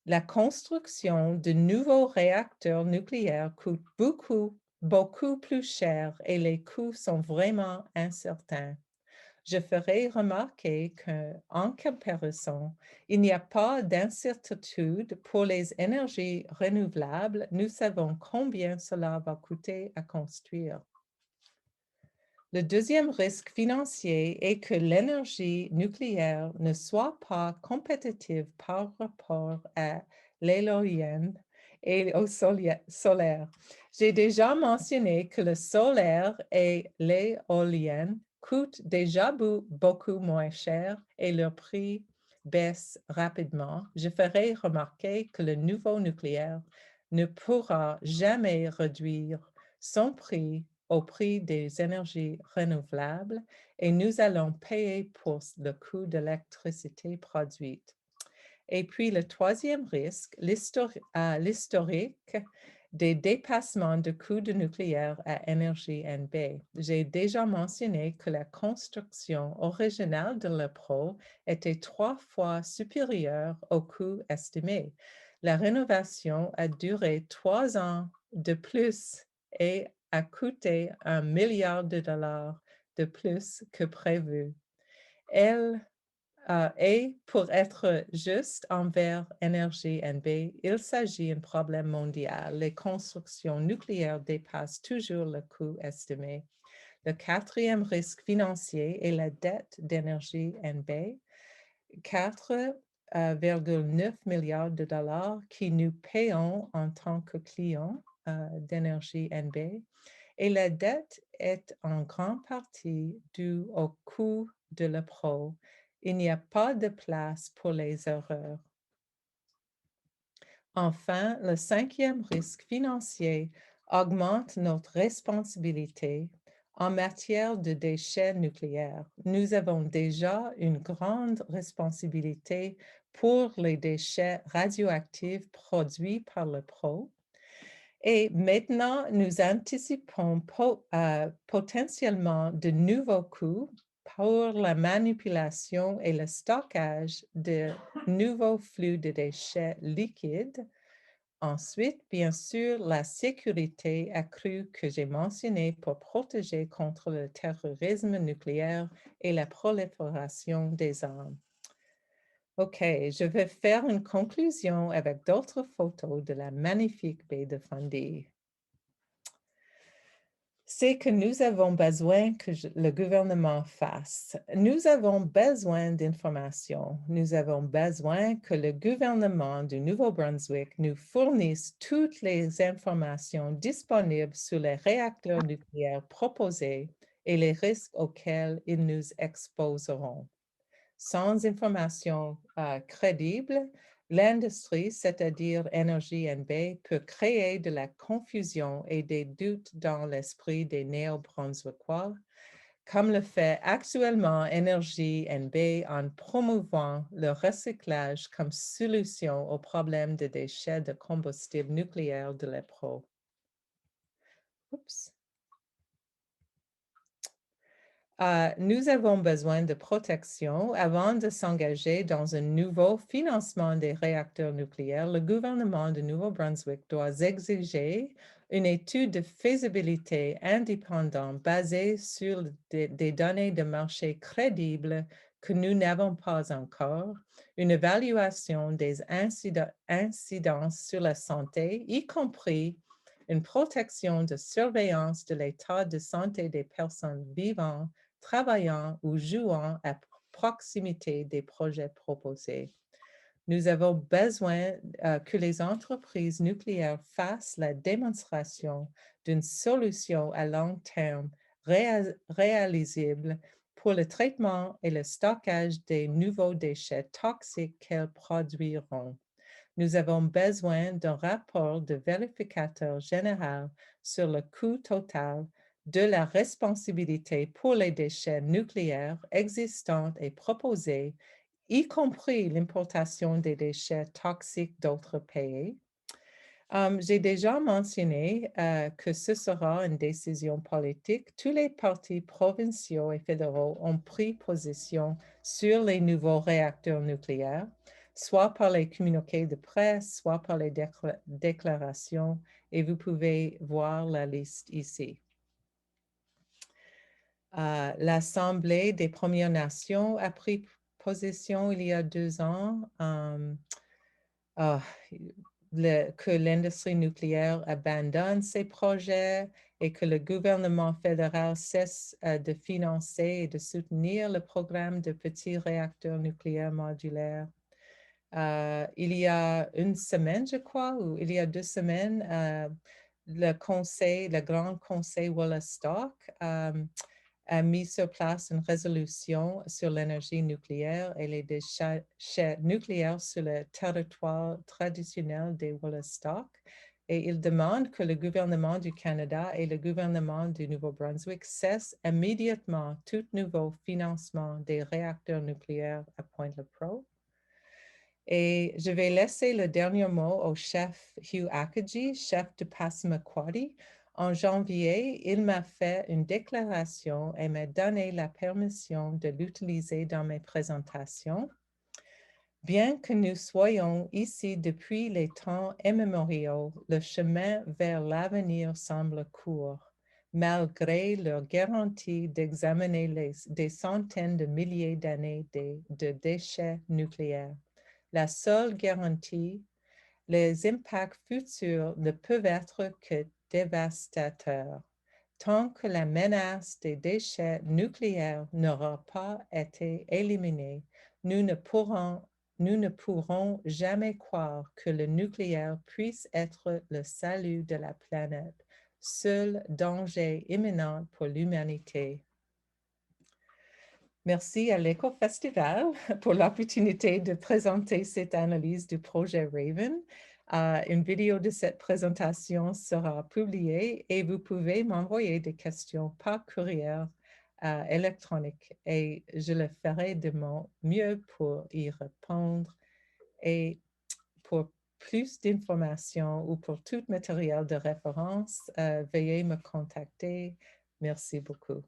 La construction de nouveaux réacteurs nucléaires coûte beaucoup plus cher et les coûts sont vraiment incertains. Je ferai remarquer qu'en comparaison, il n'y a pas d'incertitude pour les énergies renouvelables. Nous savons combien cela va coûter à construire. Le deuxième risque financier est que l'énergie nucléaire ne soit pas compétitive par rapport à l'éolienne et au solaire. J'ai déjà mentionné que le solaire et l'éolienne coûtent déjà beaucoup moins cher et leur prix baisse rapidement. Je ferai remarquer que le nouveau nucléaire ne pourra jamais réduire son prix au prix des énergies renouvelables et nous allons payer pour le coût de l'électricité produite. Et puis le troisième risque, l'historique des dépassements de coûts de nucléaire à énergie NB. J'ai déjà mentionné que la construction originale de l'EPRO était 3 fois supérieure au coût estimé. La rénovation a duré 3 ans de plus et a coûté $1 milliard de plus que prévu. Et pour être juste envers Énergie NB, il s'agit d'un problème mondial. Les constructions nucléaires dépassent toujours le coût estimé. Le quatrième risque financier est la dette d'Énergie NB, 4,9 milliards de dollars que nous payons en tant que clients d'Énergie NB. Et la dette est en grande partie due au coût de l'EPRO. Il n'y a pas de place pour les erreurs. Enfin, le cinquième risque financier augmente notre responsabilité en matière de déchets nucléaires. Nous avons déjà une grande responsabilité pour les déchets radioactifs produits par le PRO. Et maintenant, nous anticipons potentiellement de nouveaux coûts pour la manipulation et le stockage de nouveaux flux de déchets liquides. Ensuite, bien sûr, la sécurité accrue que j'ai mentionnée pour protéger contre le terrorisme nucléaire et la prolifération des armes. OK, je vais faire une conclusion avec d'autres photos de la magnifique baie de Fundy. C'est que nous avons besoin que le gouvernement fasse. Nous avons besoin d'informations. Nous avons besoin que le gouvernement du Nouveau-Brunswick nous fournisse toutes les informations disponibles sur les réacteurs nucléaires proposés et les risques auxquels ils nous exposeront. Sans information crédible, l'industrie, c'est-à-dire Énergie NB, peut créer de la confusion et des doutes dans l'esprit des Néo-Brunswickois, comme le fait actuellement Énergie NB en promouvant le recyclage comme solution au problème des déchets de combustible nucléaire de l'EPRO. Oups. Nous avons besoin de protection avant de s'engager dans un nouveau financement des réacteurs nucléaires. Le gouvernement de Nouveau-Brunswick doit exiger une étude de faisabilité indépendante basée sur des données de marché crédibles que nous n'avons pas encore, une évaluation des incidences sur la santé, y compris une protection de surveillance de l'état de santé des personnes vivant, travaillant ou jouant à proximité des projets proposés. Nous avons besoin que les entreprises nucléaires fassent la démonstration d'une solution à long terme réalisable pour le traitement et le stockage des nouveaux déchets toxiques qu'elles produiront. Nous avons besoin d'un rapport de vérificateur général sur le coût total de la responsabilité pour les déchets nucléaires existants et proposés, y compris l'importation des déchets toxiques d'autres pays. J'ai déjà mentionné que ce sera une décision politique. Tous les partis provinciaux et fédéraux ont pris position sur les nouveaux réacteurs nucléaires, soit par les communiqués de presse, soit par les déclarations, et vous pouvez voir la liste ici. L'Assemblée des Premières Nations a pris position il y a 2 ans. Que l'industrie nucléaire abandonne ses projets et que le gouvernement fédéral cesse de financer et de soutenir le programme de petits réacteurs nucléaires modulaires. Il y a 1 semaine, je crois, ou il y a 2 semaines, le Grand Conseil Wollastock a mis sur place une résolution sur l'énergie nucléaire et les déchets nucléaires sur le territoire traditionnel des Wollastock. Et il demande que le gouvernement du Canada et le gouvernement du Nouveau-Brunswick cessent immédiatement tout nouveau financement des réacteurs nucléaires à Pointe-le-Pro. Et je vais laisser le dernier mot au chef Hugh Akagi, chef de Passamaquoddy. En janvier, il m'a fait une déclaration et m'a donné la permission de l'utiliser dans mes présentations. Bien que nous soyons ici depuis les temps immémoriaux, le chemin vers l'avenir semble court, malgré leur garantie d'examiner des centaines de milliers d'années de déchets nucléaires. La seule garantie, les impacts futurs ne peuvent être que dévastateurs. Tant que la menace des déchets nucléaires n'aura pas été éliminée, nous ne pourrons jamais croire que le nucléaire puisse être le salut de la planète, seul danger imminent pour l'humanité. Merci à l'Éco-Festival pour l'opportunité de présenter cette analyse du projet Raven. Une vidéo de cette présentation sera publiée et vous pouvez m'envoyer des questions par courrier électronique et je le ferai de mon mieux pour y répondre. Et pour plus d'informations ou pour tout matériel de référence, veuillez me contacter. Merci beaucoup.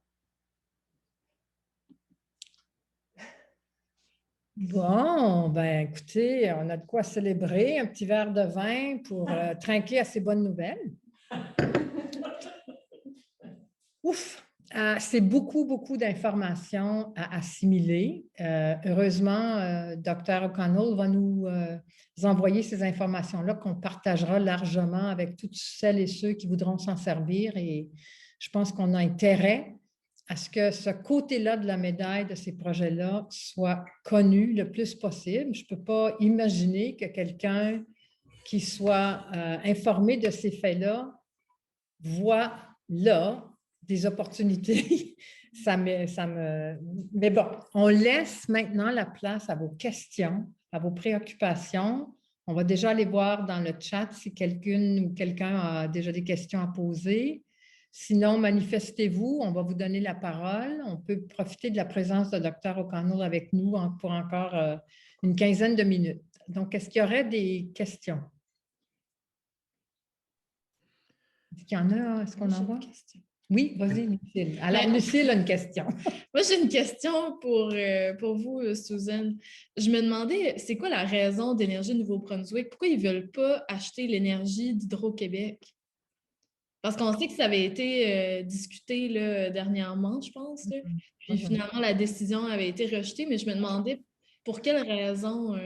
Bon, ben écoutez, on a de quoi célébrer, un petit verre de vin pour trinquer à ces bonnes nouvelles. Ouf! C'est beaucoup, beaucoup d'informations à assimiler. Heureusement, Dr. O'Connell va nous envoyer ces informations-là qu'on partagera largement avec toutes celles et ceux qui voudront s'en servir. Et je pense qu'on a intérêt à ce que ce côté-là de la médaille de ces projets-là soit connu le plus possible. Je ne peux pas imaginer que quelqu'un qui soit informé de ces faits-là voit là des opportunités. Mais bon, on laisse maintenant la place à vos questions, à vos préoccupations. On va déjà aller voir dans le chat si quelqu'une ou quelqu'un a déjà des questions à poser. Sinon, manifestez-vous, on va vous donner la parole. On peut profiter de la présence de Dr. O'Connell avec nous pour encore une quinzaine de minutes. Donc, est-ce qu'il y aurait des questions? Est-ce qu'il y en a? Est-ce qu'on en voit? Oui, vas-y, Lucille. Alors, Lucille a une question. Moi, j'ai une question pour vous, Susan. Je me demandais, c'est quoi la raison d'Énergie Nouveau-Brunswick? Pourquoi ils ne veulent pas acheter l'énergie d'Hydro-Québec? Parce qu'on sait que ça avait été discuté là, dernièrement, je pense. Là. Puis finalement, la décision avait été rejetée, mais je me demandais pour quelle raison.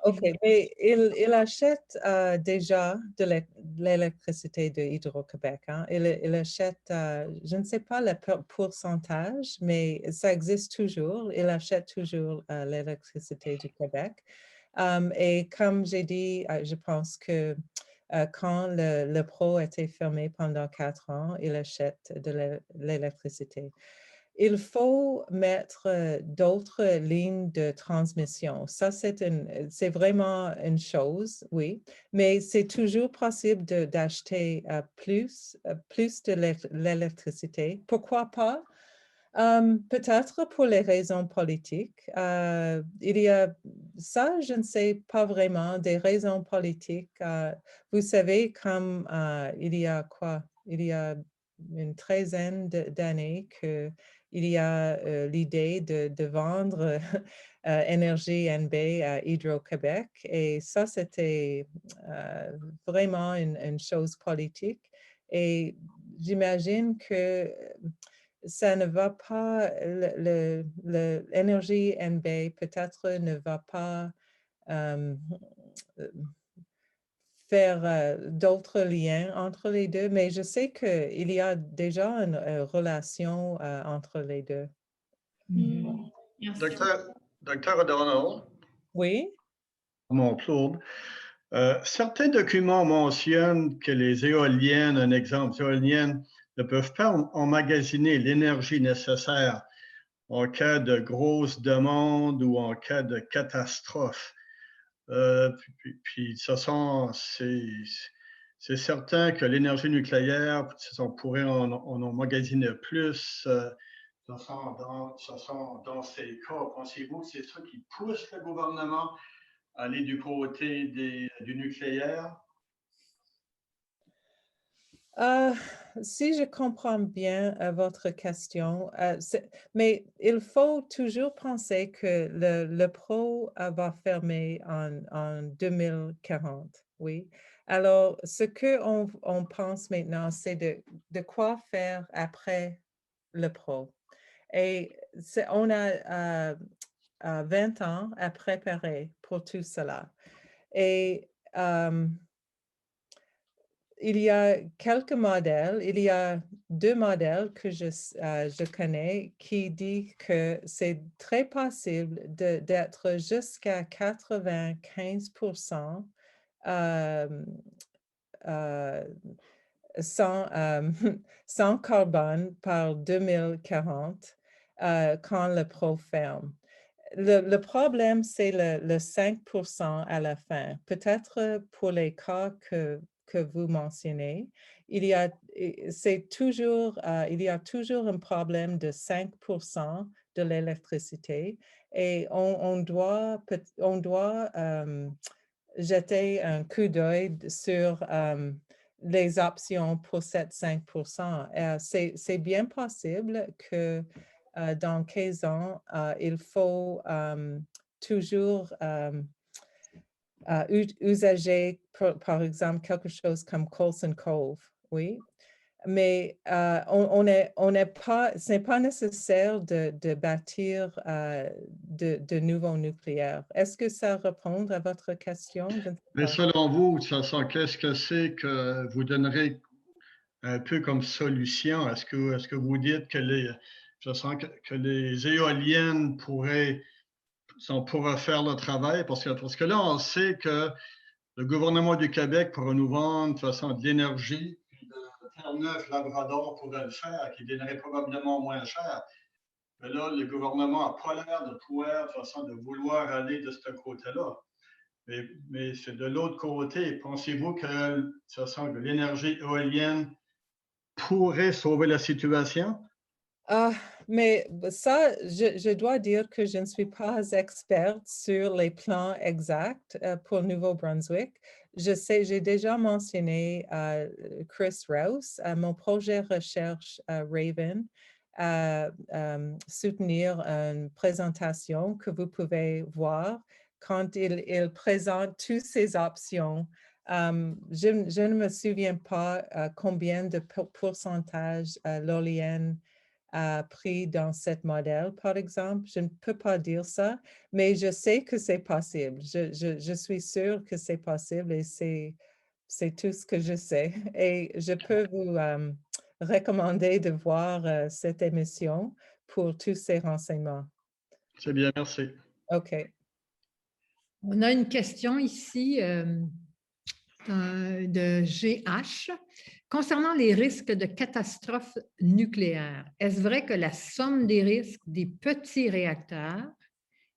OK, mais il achète déjà de l'électricité de Hydro-Québec. Hein? Il achète, je ne sais pas le pourcentage, mais ça existe toujours. Il achète toujours l'électricité du Québec. Et comme j'ai dit, je pense que quand le pro était fermé pendant 4 ans, il achète de l'électricité. Il faut mettre d'autres lignes de transmission. Ça, c'est vraiment une chose, oui, mais c'est toujours possible d'acheter plus de l'électricité. Pourquoi pas? Peut-être pour les raisons politiques. Il y a ça, je ne sais pas vraiment, des raisons politiques. Vous savez, comme il y a quoi? Il y a une treizaine d'années qu'il y a l'idée de vendre Énergie NB à Hydro-Québec. Et ça, c'était vraiment une chose politique. Et j'imagine que ça ne va pas, l'énergie NB peut-être ne va pas faire d'autres liens entre les deux, mais je sais qu'il y a déjà une relation entre les deux. Merci. Docteur O'Donnell, Oui? mon Claude, certains documents mentionnent que les éoliennes, un exemple, les éoliennes ne peuvent pas emmagasiner l'énergie nécessaire en cas de grosse demande ou en cas de catastrophe. Puis c'est certain que l'énergie nucléaire, on pourrait en emmagasiner plus. Dans ces cas, pensez-vous que c'est ça qui pousse le gouvernement à aller du côté du nucléaire? Si je comprends bien votre question, mais il faut toujours penser que le pro va fermer en 2040, oui. Alors, ce qu'on on pense maintenant, c'est de quoi faire après le pro. Et on a 20 ans à préparer pour tout cela. Et il y a quelques modèles. Il y a 2 modèles que je connais qui disent que c'est très possible d'être jusqu'à 95% sans carbone par 2040 quand le pro ferme. Le problème, c'est le 5% à la fin. Peut-être pour les cas que vous mentionnez, il y a toujours un problème de 5% de l'électricité et on doit jeter un coup d'œil sur les options pour cette 5%. C'est bien possible que dans 15 ans, il faut toujours usager, par exemple, quelque chose comme Coulson Cove, oui. Mais ce n'est pas nécessaire de bâtir de nouveaux nucléaires. Est-ce que ça répond à votre question? Je ne sais Mais pas. selon vous, qu'est-ce que c'est que vous donnerez un peu comme solution? Est-ce que vous dites que les éoliennes pourraient faire le travail? Parce que là, on sait que le gouvernement du Québec pourrait nous vendre de toute façon de l'énergie, puis de Terre-Neuve-Labrador pourrait le faire, qui donnerait probablement moins cher. Mais là, le gouvernement n'a pas l'air de pouvoir, de toute façon, de vouloir aller de ce côté-là. Mais c'est de l'autre côté. Pensez-vous que l'énergie éolienne pourrait sauver la situation? Mais ça, je dois dire que je ne suis pas experte sur les plans exacts pour Nouveau-Brunswick. Je sais, j'ai déjà mentionné Chris Rouse, mon projet recherche Raven, soutenir une présentation que vous pouvez voir quand il présente toutes ces options. Je ne me souviens pas combien de pourcentage l'éolienne a pris dans ce modèle, par exemple. Je ne peux pas dire ça, mais je sais que c'est possible. Je suis sûre que c'est possible et c'est tout ce que je sais. Et je peux vous recommander de voir cette émission pour tous ces renseignements. C'est bien, merci. OK. On a une question ici de GH. Concernant les risques de catastrophes nucléaires, est-ce vrai que la somme des risques des petits réacteurs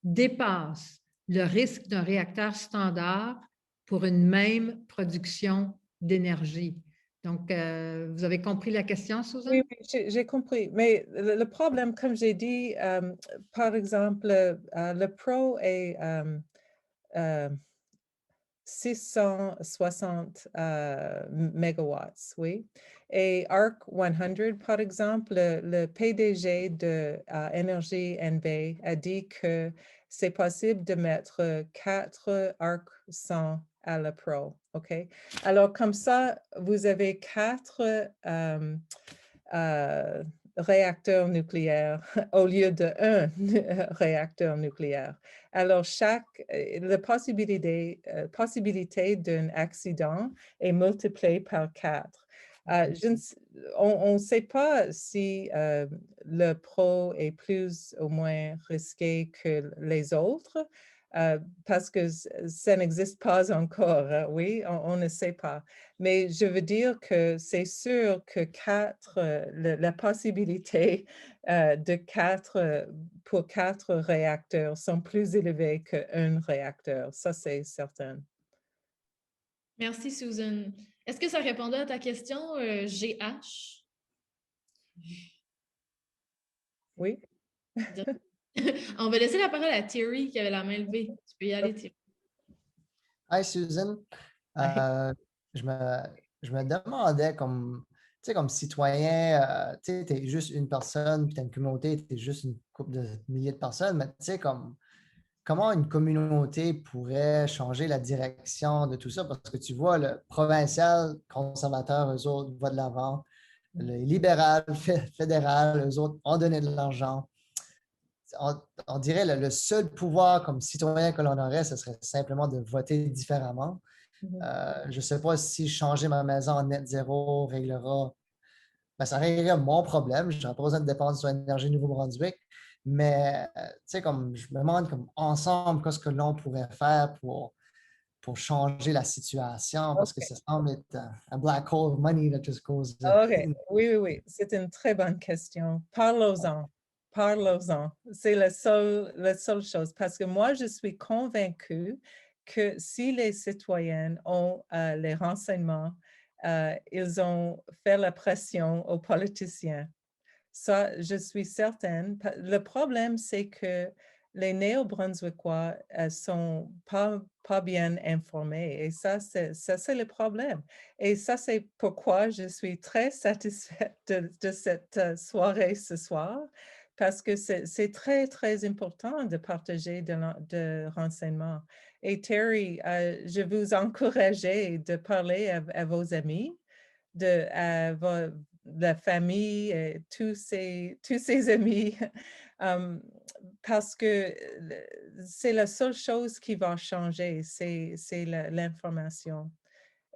dépasse le risque d'un réacteur standard pour une même production d'énergie? Donc, vous avez compris la question, Susan? Oui, j'ai compris. Mais le problème, comme j'ai dit, par exemple, le Pro est 660 mégawatts, oui. Et Arc 100, par exemple, le PDG de Énergie NB a dit que c'est possible de mettre 4 Arc 100 à la Pro, OK? Alors, comme ça, vous avez 4 réacteurs nucléaires au lieu d'un réacteur nucléaire. Alors, la possibilité d'un accident est multipliée par 4. On ne sait pas si le Pro est plus ou moins risqué que les autres, parce que ça n'existe pas encore, oui, on ne sait pas. Mais je veux dire que c'est sûr que la possibilité pour 4 réacteurs sont plus élevées qu'un réacteur. Ça, c'est certain. Merci, Susan. Est-ce que ça répondait à ta question, GH? Oui? On va laisser la parole à Thierry qui avait la main levée. Tu peux y aller, Thierry. Hi, Susan. Je me demandais comme citoyen, tu es juste une personne, puis tu as une communauté, tu es juste une couple de milliers de personnes, mais tu sais, comment une communauté pourrait changer la direction de tout ça? Parce que tu vois, le provincial, conservateur, eux autres voient de l'avant. Le libéral, fédéral, eux autres ont donné de l'argent. On dirait le seul pouvoir comme citoyen que l'on aurait, ce serait simplement de voter différemment. Je ne sais pas si changer ma maison en net zéro réglera, ça réglerait mon problème. Je n'aurais pas besoin de dépendre sur l'énergie Nouveau-Brunswick. Mais comme je me demande comme ensemble qu'est-ce que l'on pourrait faire pour changer la situation parce que ça semble être un black hole of money that just goes. OK. Oui. C'est une très bonne question. Parlons-en. C'est la seule chose. Parce que moi, je suis convaincue que si les citoyens ont les renseignements, ils ont fait la pression aux politiciens. Ça, je suis certaine. Le problème, c'est que les Néo-Brunswickois sont pas bien informés. Et ça, c'est le problème. Et ça, c'est pourquoi je suis très satisfaite de cette soirée ce soir, parce que c'est très, très important de partager de renseignements. Et Terry, je vous encourageais de parler à vos amis, à la famille, tous ses amis, parce que c'est la seule chose qui va changer, c'est l'information.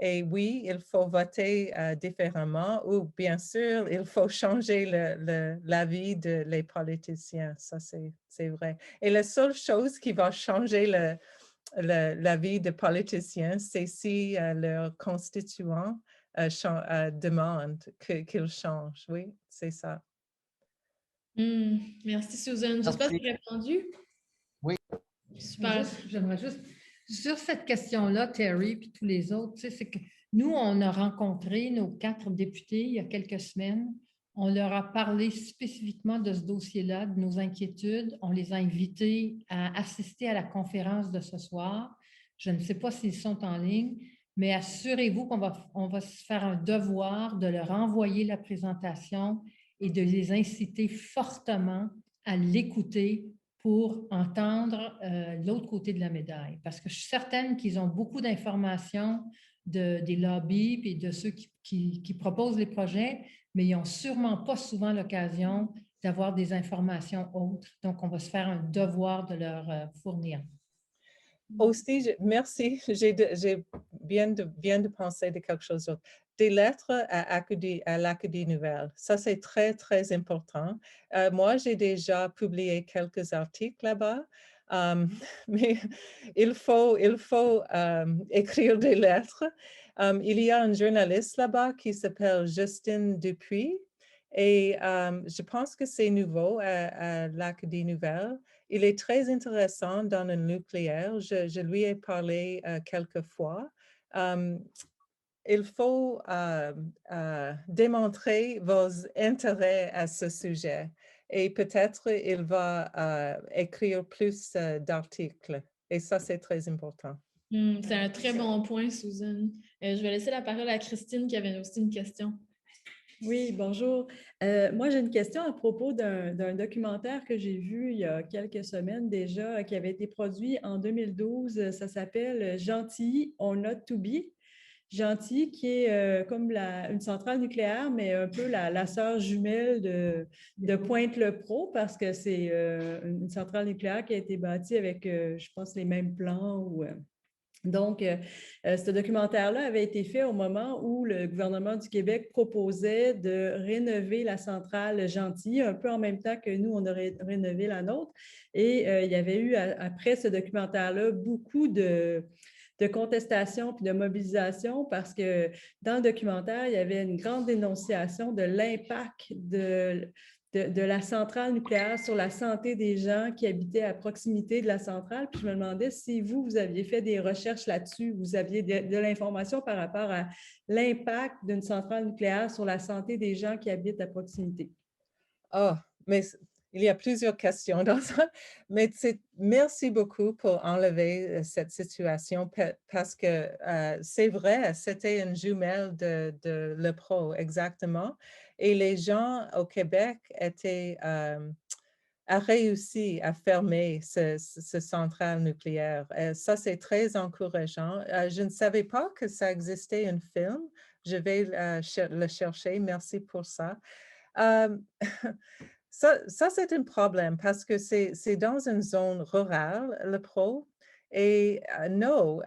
Et oui, il faut voter différemment ou bien sûr, il faut changer l'avis des politiciens. Ça, c'est vrai. Et la seule chose qui va changer l'avis des politiciens, c'est si leurs constituants demandent qu'ils changent. Oui, c'est ça. Merci, Susan. J'espère que tu as répondu. Oui. Super. J'aimerais juste, sur cette question-là, Terry, puis tous les autres, c'est que nous, on a rencontré nos 4 députés il y a quelques semaines. On leur a parlé spécifiquement de ce dossier-là, de nos inquiétudes. On les a invités à assister à la conférence de ce soir. Je ne sais pas s'ils sont en ligne, mais assurez-vous on va se faire un devoir de leur envoyer la présentation et de les inciter fortement à l'écouter pour entendre l'autre côté de la médaille. Parce que je suis certaine qu'ils ont beaucoup d'informations des lobbies et de ceux qui proposent les projets, mais ils n'ont sûrement pas souvent l'occasion d'avoir des informations autres. Donc, on va se faire un devoir de leur fournir. Aussi, merci, j'ai bien de penser de quelque chose d'autre. Des lettres à l'Acadie Nouvelle. Ça, c'est très, très important. Moi, j'ai déjà publié quelques articles là-bas, mais il faut écrire des lettres. Il y a un journaliste là-bas qui s'appelle Justin Dupuis et je pense que c'est nouveau à l'Acadie Nouvelle. Il est très intéressant dans le nucléaire. Je lui ai parlé quelques fois. il faut démontrer vos intérêts à ce sujet et peut-être il va écrire plus d'articles. Et ça, c'est très important. C'est un très bon point, Susan. Je vais laisser la parole à Christine qui avait aussi une question. Oui, bonjour. Moi, j'ai une question à propos d'un documentaire que j'ai vu il y a quelques semaines déjà, qui avait été produit en 2012. Ça s'appelle « Gentilly or Not to Be ». Gentilly, qui est comme une centrale nucléaire, mais un peu la sœur jumelle de Pointe-le-Pro, parce que c'est une centrale nucléaire qui a été bâtie avec, je pense, les mêmes plans. Donc, ce documentaire-là avait été fait au moment où le gouvernement du Québec proposait de rénover la centrale Gentilly, un peu en même temps que nous, on aurait rénové la nôtre. Et il y avait eu, après ce documentaire-là, beaucoup de contestation puis de mobilisation parce que dans le documentaire, il y avait une grande dénonciation de l'impact de la centrale nucléaire sur la santé des gens qui habitaient à proximité de la centrale. Puis je me demandais si vous aviez fait des recherches là-dessus, vous aviez de l'information par rapport à l'impact d'une centrale nucléaire sur la santé des gens qui habitent à proximité. Oh, mais il y a plusieurs questions dans ça, mais merci beaucoup pour enlever cette situation parce que c'est vrai, c'était une jumelle de LePro, exactement. Et les gens au Québec a réussi à fermer ce centrale nucléaire. Ça, c'est très encourageant. Je ne savais pas que ça existait un film. Je vais le chercher. Merci pour ça. Ça, c'est un problème parce que c'est dans une zone rurale, LePro. Et non,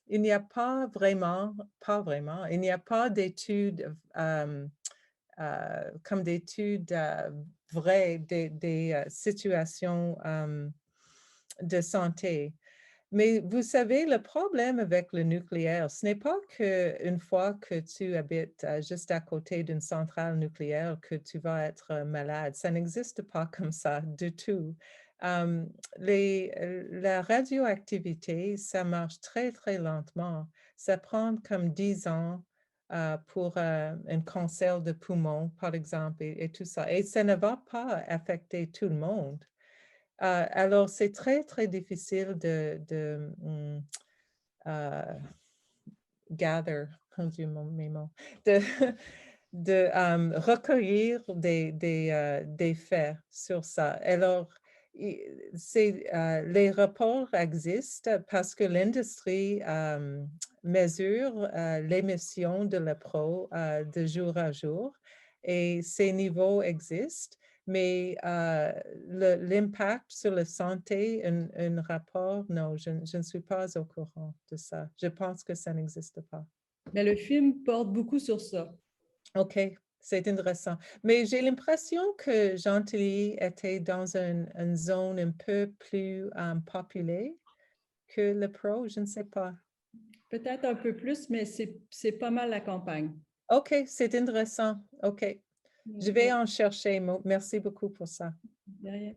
il n'y a pas vraiment, il n'y a pas d'études comme d'études vraies des situations de santé. Mais vous savez, le problème avec le nucléaire, ce n'est pas qu'une fois que tu habites juste à côté d'une centrale nucléaire que tu vas être malade. Ça n'existe pas comme ça du tout. La radioactivité, ça marche très, très lentement. Ça prend comme 10 ans pour un cancer de poumon, par exemple, et tout ça. Et ça ne va pas affecter tout le monde. Alors, c'est très, très difficile de recueillir des faits sur ça. Alors, les rapports existent parce que l'industrie mesure l'émission de LePro de jour à jour et ces niveaux existent. Mais l'impact sur la santé, un rapport, non, je ne suis pas au courant de ça. Je pense que ça n'existe pas. Mais le film porte beaucoup sur ça. OK, c'est intéressant. Mais j'ai l'impression que Gentilly était dans une zone un peu plus populée que LePro, je ne sais pas. Peut-être un peu plus, mais c'est pas mal la campagne. OK, c'est intéressant. OK. Je vais en chercher. Merci beaucoup pour ça. De rien.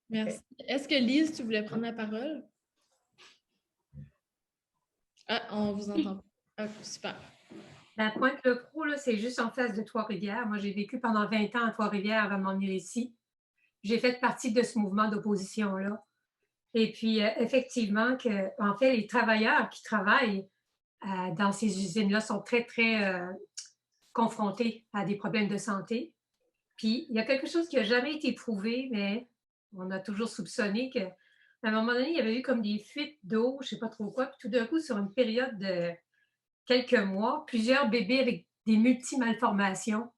Merci. Est-ce que Lise, tu voulais prendre la parole? Ah, on vous entend. Ah, super. La Pointe-le-Pro, c'est juste en face de Trois-Rivières. Moi, j'ai vécu pendant 20 ans à Trois-Rivières avant de m'en venir ici. J'ai fait partie de ce mouvement d'opposition-là. Et puis, effectivement, en fait, les travailleurs qui travaillent dans ces usines-là sont très, très confrontés à des problèmes de santé. Puis, il y a quelque chose qui n'a jamais été prouvé, mais on a toujours soupçonné qu'à un moment donné, il y avait eu comme des fuites d'eau, je ne sais pas trop quoi. Puis tout d'un coup, sur une période de quelques mois, plusieurs bébés avec des multi-malformations.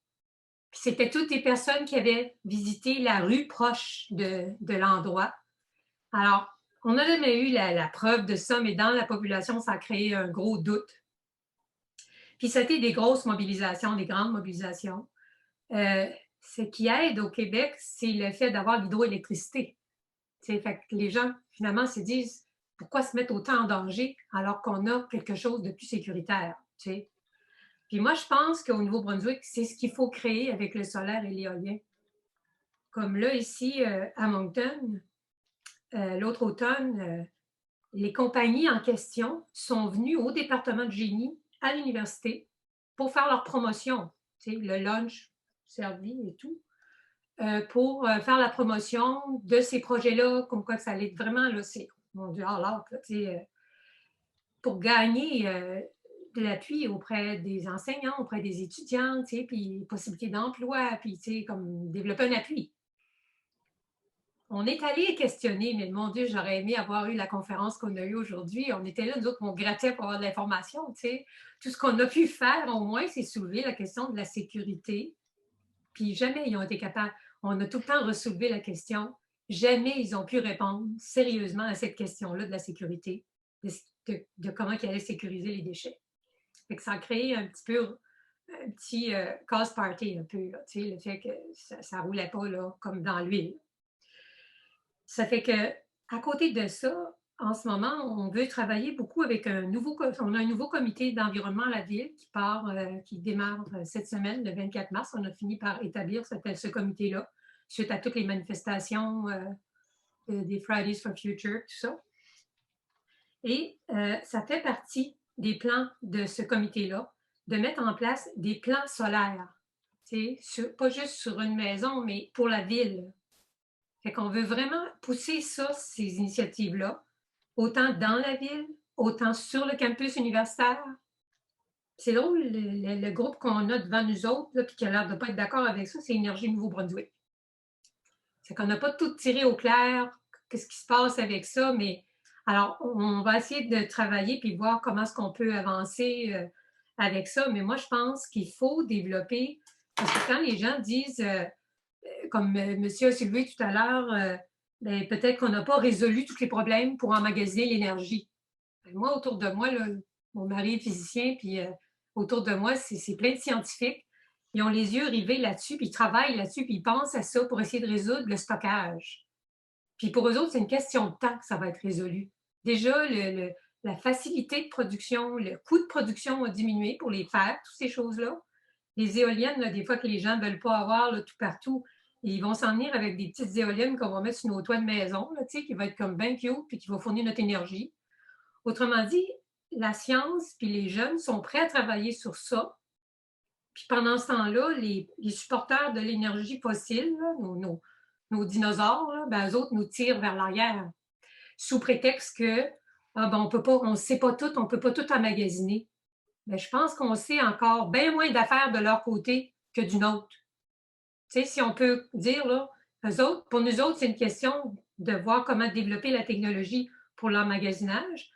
Puis c'était toutes des personnes qui avaient visité la rue proche de l'endroit. Alors, on n'a jamais eu la preuve de ça, mais dans la population, ça a créé un gros doute. Puis ça a été des grosses mobilisations, des grandes mobilisations. Ce qui aide au Québec, c'est le fait d'avoir l'hydroélectricité. Fait que les gens, finalement, se disent pourquoi se mettre autant en danger alors qu'on a quelque chose de plus sécuritaire. T'sais? Puis moi, je pense qu'au Nouveau-Brunswick, c'est ce qu'il faut créer avec le solaire et l'éolien. Comme là, ici, à Moncton, l'autre automne, les compagnies en question sont venues au département de génie à l'université pour faire leur promotion, tu sais, le lunch servi et tout, pour faire la promotion de ces projets-là, comme quoi que ça allait vraiment, là, c'est, mon Dieu, là, tu sais, pour gagner de l'appui auprès des enseignants, auprès des étudiants, tu sais, puis possibilité d'emploi, puis, tu sais, comme développer un appui. On est allé questionner, mais mon Dieu, j'aurais aimé avoir eu la conférence qu'on a eue aujourd'hui. On était là, nous autres, on grattait pour avoir de l'information, tu sais. Tout ce qu'on a pu faire, au moins, c'est soulever la question de la sécurité. Puis jamais ils ont été capables. On a tout le temps ressoulevé la question. Jamais ils ont pu répondre sérieusement à cette question-là de la sécurité, de comment ils allaient sécuriser les déchets. Fait que ça a créé un petit peu un petit cause party, un peu, là, tu sais, le fait que ça ne roulait pas là, comme dans l'huile. Ça fait que, à côté de ça, en ce moment, on veut travailler beaucoup avec on a un nouveau comité d'environnement à la ville qui démarre cette semaine, le 24 mars. On a fini par établir ce comité-là, suite à toutes les manifestations des Fridays for Future, tout ça. Et ça fait partie des plans de ce comité-là, de mettre en place des plans solaires, pas juste sur une maison, mais pour la ville. Fait qu'on veut vraiment pousser ça, ces initiatives-là, autant dans la ville, autant sur le campus universitaire. C'est drôle, le groupe qu'on a devant nous autres, là, puis qui a l'air de ne pas être d'accord avec ça, c'est Énergie Nouveau-Brunswick. C'est qu'on n'a pas tout tiré au clair, qu'est-ce qui se passe avec ça, mais alors, on va essayer de travailler puis voir comment est-ce qu'on peut avancer avec ça. Mais moi, je pense qu'il faut développer, parce que quand les gens disent comme M. a soulevé tout à l'heure, ben, peut-être qu'on n'a pas résolu tous les problèmes pour emmagasiner l'énergie. Moi, autour de moi, là, mon mari est physicien, puis autour de moi, c'est plein de scientifiques. Ils ont les yeux rivés là-dessus, puis ils travaillent là-dessus, puis ils pensent à ça pour essayer de résoudre le stockage. Puis pour eux autres, c'est une question de temps que ça va être résolu. Déjà, la facilité de production, le coût de production a diminué pour les faire, toutes ces choses-là. Les éoliennes, là, des fois que les gens ne veulent pas avoir là, tout partout, et ils vont s'en venir avec des petites éoliennes qu'on va mettre sur nos toits de maison, là, qui va être comme bien cute, puis qui va fournir notre énergie. Autrement dit, la science puis les jeunes sont prêts à travailler sur ça. Puis pendant ce temps-là, les supporters de l'énergie fossile, là, nos dinosaures, là, ben, eux autres nous tirent vers l'arrière, sous prétexte que ben, on ne sait pas tout, on ne peut pas tout emmagasiner. Mais je pense qu'on sait encore bien moins d'affaires de leur côté que du nôtre. Tu sais, si on peut dire, là, pour nous autres, c'est une question de voir comment développer la technologie pour l'emmagasinage.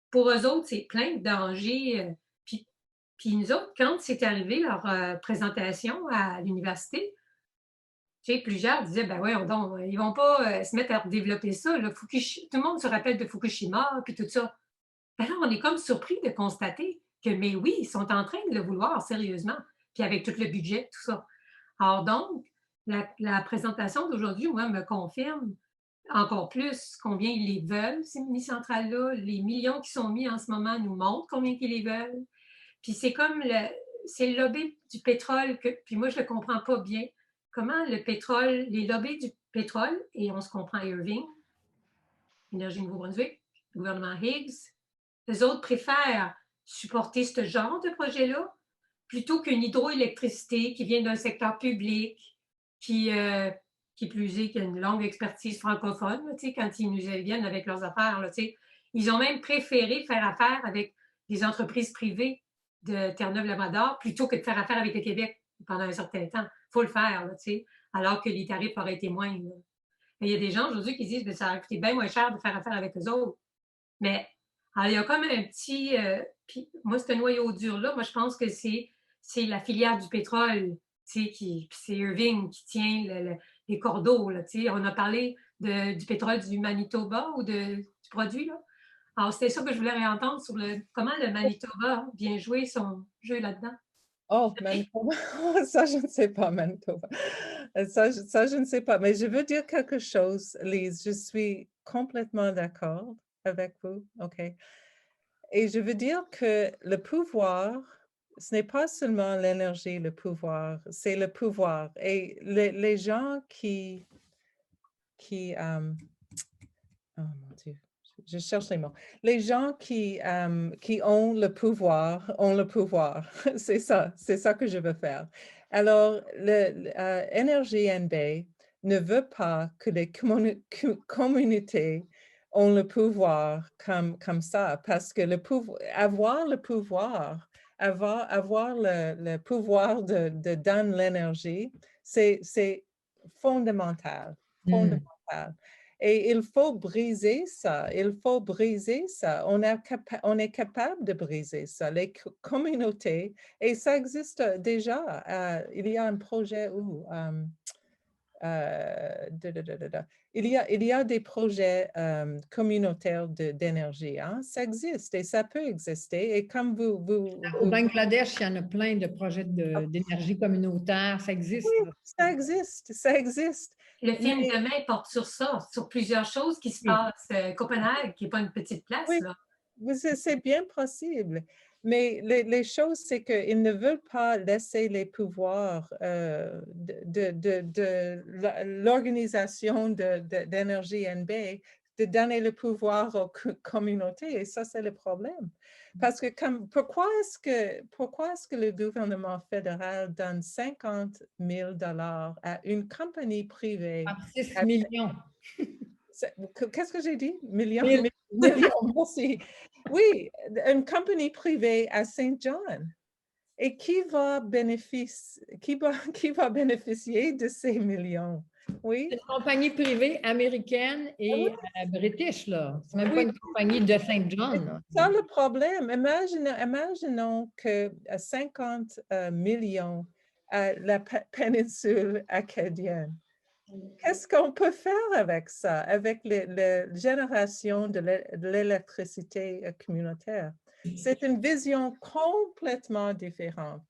Pour eux autres, c'est plein de dangers. Puis nous autres, quand c'est arrivé leur présentation à l'université, tu sais, plusieurs disaient, ben ouais, donc, ils vont pas se mettre à développer ça. Là. Tout le monde se rappelle de Fukushima, puis tout ça. Ben là, on est comme surpris de constater que, mais oui, ils sont en train de le vouloir sérieusement, puis avec tout le budget, tout ça. Alors donc, la présentation d'aujourd'hui, moi, me confirme encore plus combien ils les veulent, ces mini-centrales-là. Les millions qui sont mis en ce moment nous montrent combien ils les veulent. Puis c'est comme c'est le lobby du pétrole, puis moi, je ne le comprends pas bien. Comment le pétrole, les lobbies du pétrole, et on se comprend à Irving, Énergie Nouveau-Brunswick, le gouvernement Higgs, les autres préfèrent supporter ce genre de projet-là plutôt qu'une hydroélectricité qui vient d'un secteur public, qui plus est, qui a une longue expertise francophone, là, quand ils nous viennent avec leurs affaires. Là, ils ont même préféré faire affaire avec des entreprises privées de Terre-Neuve-Labrador plutôt que de faire affaire avec le Québec pendant un certain temps. Il faut le faire, là, alors que les tarifs auraient été moindres. Mais il y a des gens aujourd'hui qui disent que ça aurait coûté bien moins cher de faire affaire avec eux autres. Mais alors, il y a comme un petit... puis moi, ce noyau dur-là, moi, je pense que c'est la filière du pétrole, c'est Irving qui tient les cordeaux. Là, on a parlé du pétrole du Manitoba ou du produit. Là. Alors, c'était ça que je voulais réentendre sur comment le Manitoba vient jouer son jeu là-dedans. Oh, Manitoba, ça, je ne sais pas, Manitoba. Ça, je ne sais pas. Mais je veux dire quelque chose, Lise. Je suis complètement d'accord avec vous. OK. Et je veux dire que le pouvoir, ce n'est pas seulement l'énergie, le pouvoir, c'est le pouvoir. Et les gens qui oh mon Dieu, je cherche les mots. Les gens qui ont le pouvoir ont le pouvoir. C'est ça que je veux faire. Alors, Énergie NB ne veut pas que les communautés ont le pouvoir comme ça, parce que avoir le pouvoir de donner l'énergie, c'est fondamental, fondamental. Et il faut briser ça, On est capable de briser ça, les communautés, et ça existe déjà. Il y a un projet où il y a des projets communautaires d'énergie, hein? Ça existe et ça peut exister. Et comme Au Bangladesh, il y en a plein de projets d'énergie communautaire. Ça existe. Oui, ça existe. Le film Demain porte sur ça, sur plusieurs choses qui se passent. Copenhague, qui n'est pas une petite place, oui, là. C'est bien possible. Mais les choses, c'est qu'ils ne veulent pas laisser les pouvoirs de l'organisation d'énergie NB de donner le pouvoir aux communautés. Et ça, c'est le problème. Parce que pourquoi est-ce que le gouvernement fédéral donne 50 000 $ à une compagnie privée? 6 millions. Qu'est-ce que j'ai dit? Millions, Mille. millions, merci. Oui, une compagnie privée à Saint John. Et qui va bénéficier de ces millions? Oui. C'est une compagnie privée américaine et british, là. C'est même pas une compagnie de Saint John. C'est ça le problème. Imaginons que 50 millions à la péninsule acadienne. Qu'est-ce qu'on peut faire avec ça, avec la génération de l'électricité communautaire? C'est une vision complètement différente.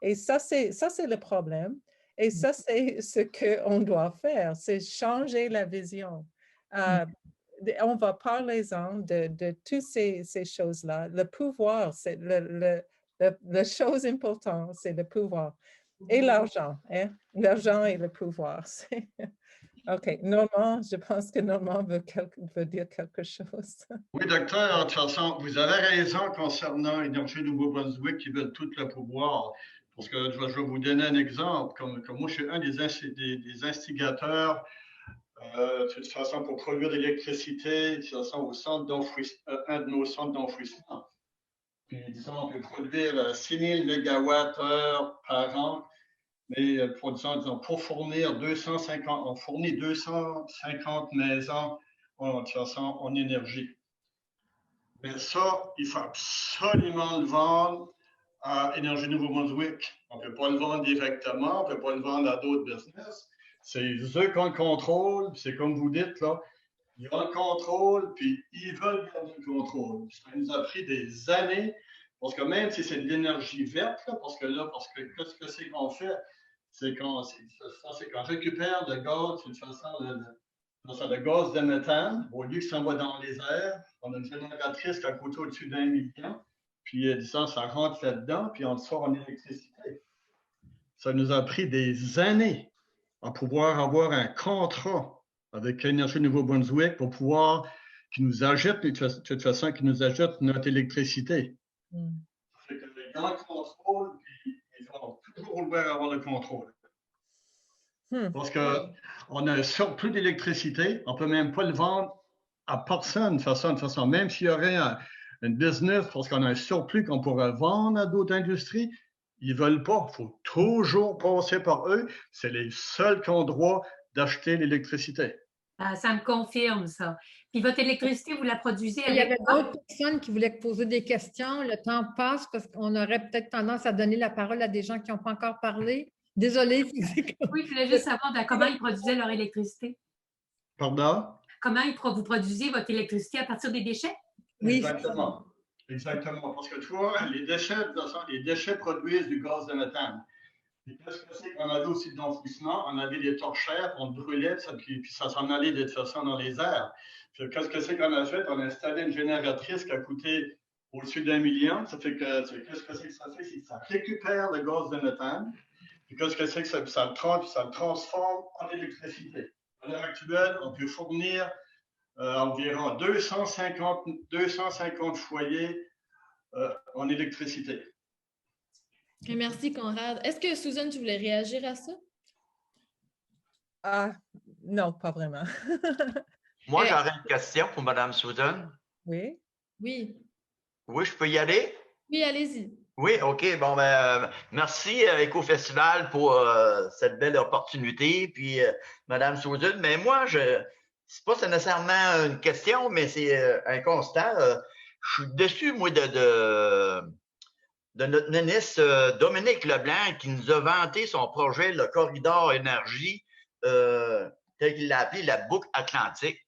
Et ça, c'est le problème. Et ça, c'est ce qu'on doit faire, c'est changer la vision. On va parler-en de toutes ces choses-là. Le pouvoir, c'est la chose importante, c'est le pouvoir. Et l'argent, hein? L'argent et le pouvoir. OK. Normand, je pense que Normand veut dire quelque chose. Oui, docteur, de toute façon, vous avez raison concernant Énergie Nouveau-Brunswick qui veulent tout le pouvoir. Parce que je vais vous donner un exemple. Comme moi, je suis un des instigateurs, de toute façon, pour produire de l'électricité, de toute façon, un de nos centres d'enfouissement. Puis, disons, on peut produire 6 000 mégawattheures par an. Mais pour fournir 250, on fournit 250 maisons de toute façon, en énergie. Mais ça, il faut absolument le vendre à Énergie Nouveau-Brunswick. On ne peut pas le vendre directement, on ne peut pas le vendre à d'autres business. C'est eux qui ont le contrôle, c'est comme vous dites, là, ils ont le contrôle, puis ils veulent garder le contrôle. Ça nous a pris des années, parce que même si c'est de l'énergie verte, là, parce que qu'est-ce que c'est qu'on fait? C'est qu'on récupère le gaz, de toute façon, le gaz de méthane, au lieu que ça va dans les airs, on a une génératrice qui a coûté au-dessus d'1 million, puis disons, ça rentre là-dedans, puis on le sort en électricité. Ça nous a pris des années à pouvoir avoir un contrat avec Énergie Nouveau-Brunswick pour pouvoir qu'ils nous achètent, de toute façon, qu'ils nous achètent notre électricité. C'est que les gens contrôlent, puis ils vont toujours vouloir avoir le contrôle. Parce qu'on a un surplus d'électricité, on ne peut même pas le vendre à personne de façon. Même s'il y aurait une business, parce qu'on a un surplus qu'on pourrait vendre à d'autres industries, ils ne veulent pas. Il faut toujours passer par eux. C'est les seuls qui ont le droit d'acheter l'électricité. Ça me confirme, ça. Puis votre électricité, vous la produisez avec... Il y avait d'autres personnes qui voulaient poser des questions. Le temps passe parce qu'on aurait peut-être tendance à donner la parole à des gens qui n'ont pas encore parlé. Désolée. Oui, je voulais juste savoir comment ils produisaient leur électricité. Pardon? Comment vous produisez votre électricité à partir des déchets? Oui. Exactement. Parce que tu vois, les déchets produisent du gaz de méthane. Et qu'est-ce que c'est qu'on avait aussi de l'enfouissement? On avait des torchères, on brûlait, puis ça s'en allait de toute façon dans les airs. Qu'est-ce que c'est qu'on a fait? On a installé une génératrice qui a coûté au-dessus d'1 million. Ça fait que, qu'est-ce que c'est que ça fait? C'est que ça récupère le gaz de méthane. Puis qu'est-ce que c'est que ça le transforme en électricité. À l'heure actuelle, on peut fournir environ 250 foyers en électricité. Ok, merci, Conrad. Est-ce que, Susan, tu voulais réagir à ça? Ah, non, pas vraiment. Moi, j'aurais une question pour Mme Susan. Oui. Oui. Oui, je peux y aller? Oui, allez-y. Oui, OK. Bon, merci Éco-Festival pour cette belle opportunité. Puis, Mme Susan, mais moi, c'est pas nécessairement une question, mais c'est un constat. Je suis déçu, moi, de notre ministre Dominique Leblanc qui nous a vanté son projet, le corridor énergie, tel qu'il l'a appelé la boucle atlantique.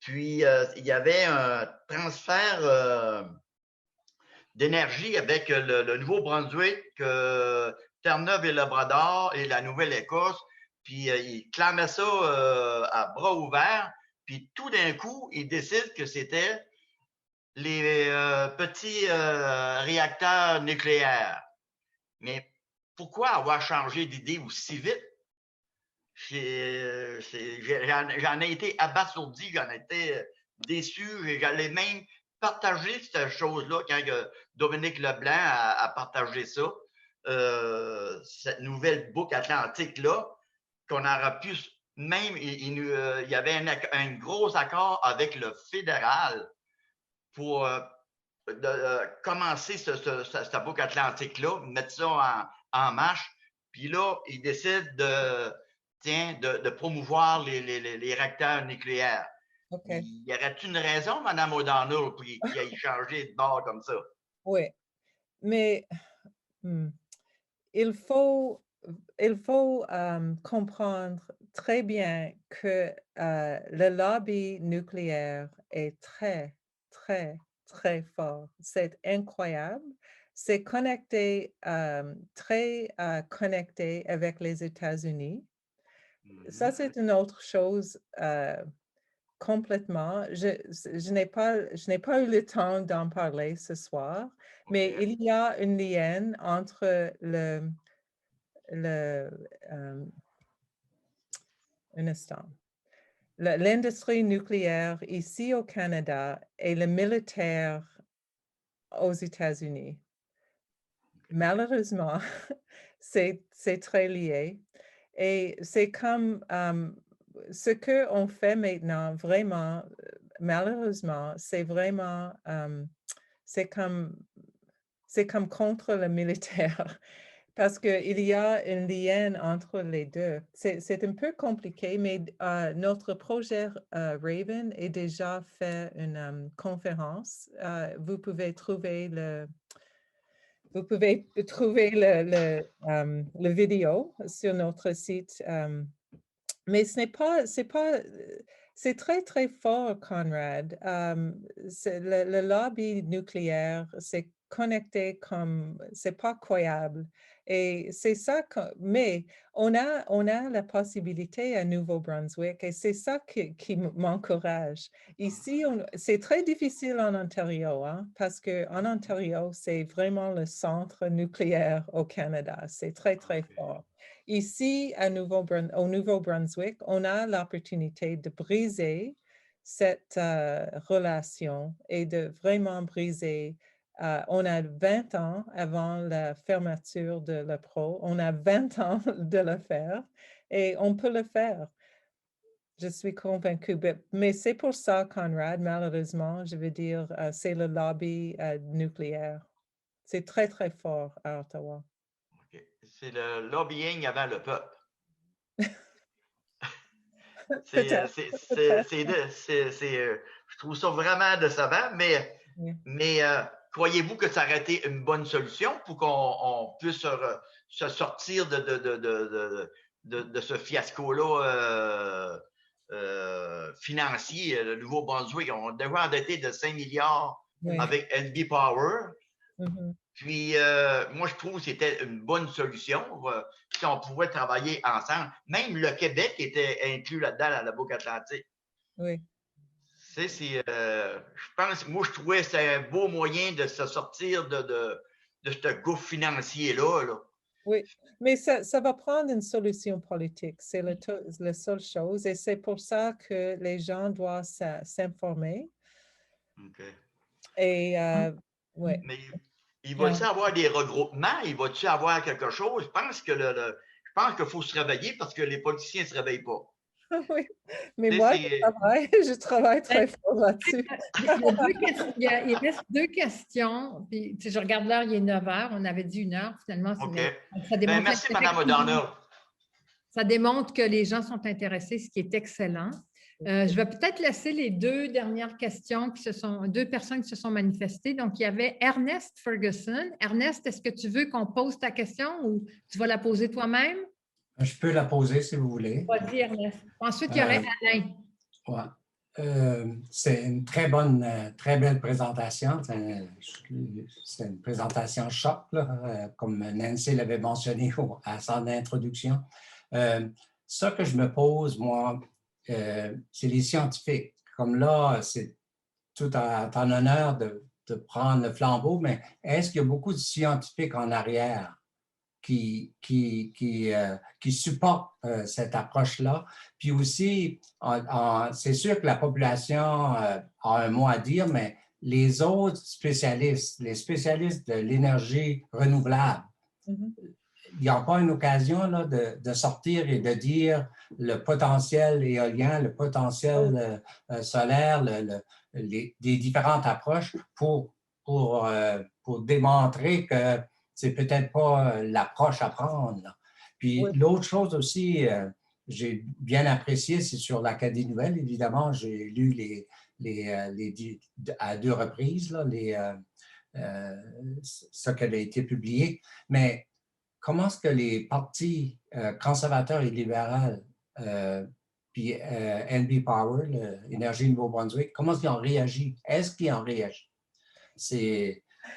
Puis, il y avait un transfert d'énergie avec le Nouveau-Brunswick, Terre-Neuve et Labrador et la Nouvelle-Écosse. Puis, il clamait ça à bras ouverts. Puis, tout d'un coup, il décide que c'était les petits réacteurs nucléaires. Mais pourquoi avoir changé d'idée aussi vite? J'en ai été abasourdi, j'en ai été déçu, j'allais même partager cette chose-là quand Dominique Leblanc a partagé ça, cette nouvelle boucle atlantique-là, qu'on aurait pu même, il y avait un gros accord avec le fédéral pour commencer cette boucle atlantique-là, mettre ça en marche. Puis là, il décide de promouvoir les réacteurs nucléaires. OK. Y aurait-il une raison, Mme O'Donnell, pour qu'il ait changé de bord comme ça? Oui, mais il faut comprendre très bien que le lobby nucléaire est très, très, très fort. C'est incroyable. C'est connecté, très connecté avec les États-Unis. Ça, c'est une autre chose complètement. Je n'ai pas eu le temps d'en parler ce soir, mais il y a une lien entre un instant. L'industrie nucléaire ici au Canada et le militaire aux États-Unis. Malheureusement, c'est très lié. Et c'est comme ce qu'on fait maintenant, vraiment, malheureusement, c'est vraiment, c'est comme contre le militaire. Parce qu'il y a un lien entre les deux. C'est un peu compliqué, mais notre projet Raven a déjà fait une conférence. Vous pouvez trouver le vidéo sur notre site. Mais c'est très, très fort, Conrad. Le lobby nucléaire, c'est connecté comme, c'est pas croyable. Et c'est ça, mais on a la possibilité à Nouveau-Brunswick et c'est ça qui m'encourage. Ici, c'est très difficile en Ontario, hein, parce qu'en Ontario, c'est vraiment le centre nucléaire au Canada. C'est très, très fort. Ici, au Nouveau-Brunswick, on a l'opportunité de briser cette relation et de vraiment briser. On a 20 ans avant la fermeture de la Pro. On a 20 ans de le faire et on peut le faire. Je suis convaincue. Mais c'est pour ça, Conrad, malheureusement, je veux dire, c'est le lobby nucléaire. C'est très, très fort à Ottawa. Okay. C'est le lobbying avant le peuple. Je trouve ça vraiment décevant, mais croyez-vous que ça aurait été une bonne solution pour qu'on puisse se sortir de ce fiasco-là financier? Le Nouveau-Brunswick, on a déjà endetté de 5 milliards avec NB Power. Puis, moi, je trouve que c'était une bonne solution si on pouvait travailler ensemble. Même le Québec était inclus là-dedans, dans la boucle atlantique. Oui. Je pense, moi, je trouvais que c'était un beau moyen de se sortir de ce gouffre financier-là. Là. Oui, mais ça va prendre une solution politique. C'est la seule chose. Et c'est pour ça que les gens doivent s'informer. OK. Et ouais. Mais il va-tu avoir des regroupements? Il va-tu avoir quelque chose? Je pense que je pense qu'il faut se réveiller parce que les politiciens ne se réveillent pas. Oui, mais Tu sais, moi, c'est- je travaille très fort là-dessus. Il reste 2 questions. Puis, tu sais, je regarde l'heure, il est 9 heures. On avait dit 1 heure. Finalement, OK. ça Ben, démontre merci, l'intérêt Mme que- O'Donnell. Ça démontre que les gens sont intéressés, ce qui est excellent. Je vais peut-être laisser les 2 dernières questions qui 2 personnes qui se sont manifestées. Donc, il y avait Ernest Ferguson. Ernest, est-ce que tu veux qu'on pose ta question ou tu vas la poser toi-même? Je peux la poser si vous voulez. Vas-y, Ernest. Ensuite, il y aurait Alain. Ouais. C'est une très belle présentation. C'est une présentation choc, là, comme Nancy l'avait mentionné à son introduction. Ce que je me pose, moi, c'est les scientifiques. Comme là, c'est tout à ton honneur de prendre le flambeau, mais est-ce qu'il y a beaucoup de scientifiques en arrière qui supportent cette approche-là? Puis aussi, c'est sûr que la population a un mot à dire, mais les autres spécialistes, les spécialistes de l'énergie renouvelable, il n'y a pas une occasion là, de sortir et de dire le potentiel éolien, le potentiel solaire, des différentes approches pour démontrer que c'est peut-être pas l'approche à prendre, là. Puis l'autre chose aussi, j'ai bien apprécié, c'est sur l'Acadie Nouvelle, évidemment, j'ai lu à 2 reprises là, ce qui a été publié, mais comment est-ce que les partis conservateurs et libéraux, puis NB Power, l'Énergie Nouveau-Brunswick, comment est-ce qu'ils ont réagi? Est-ce qu'ils ont réagi?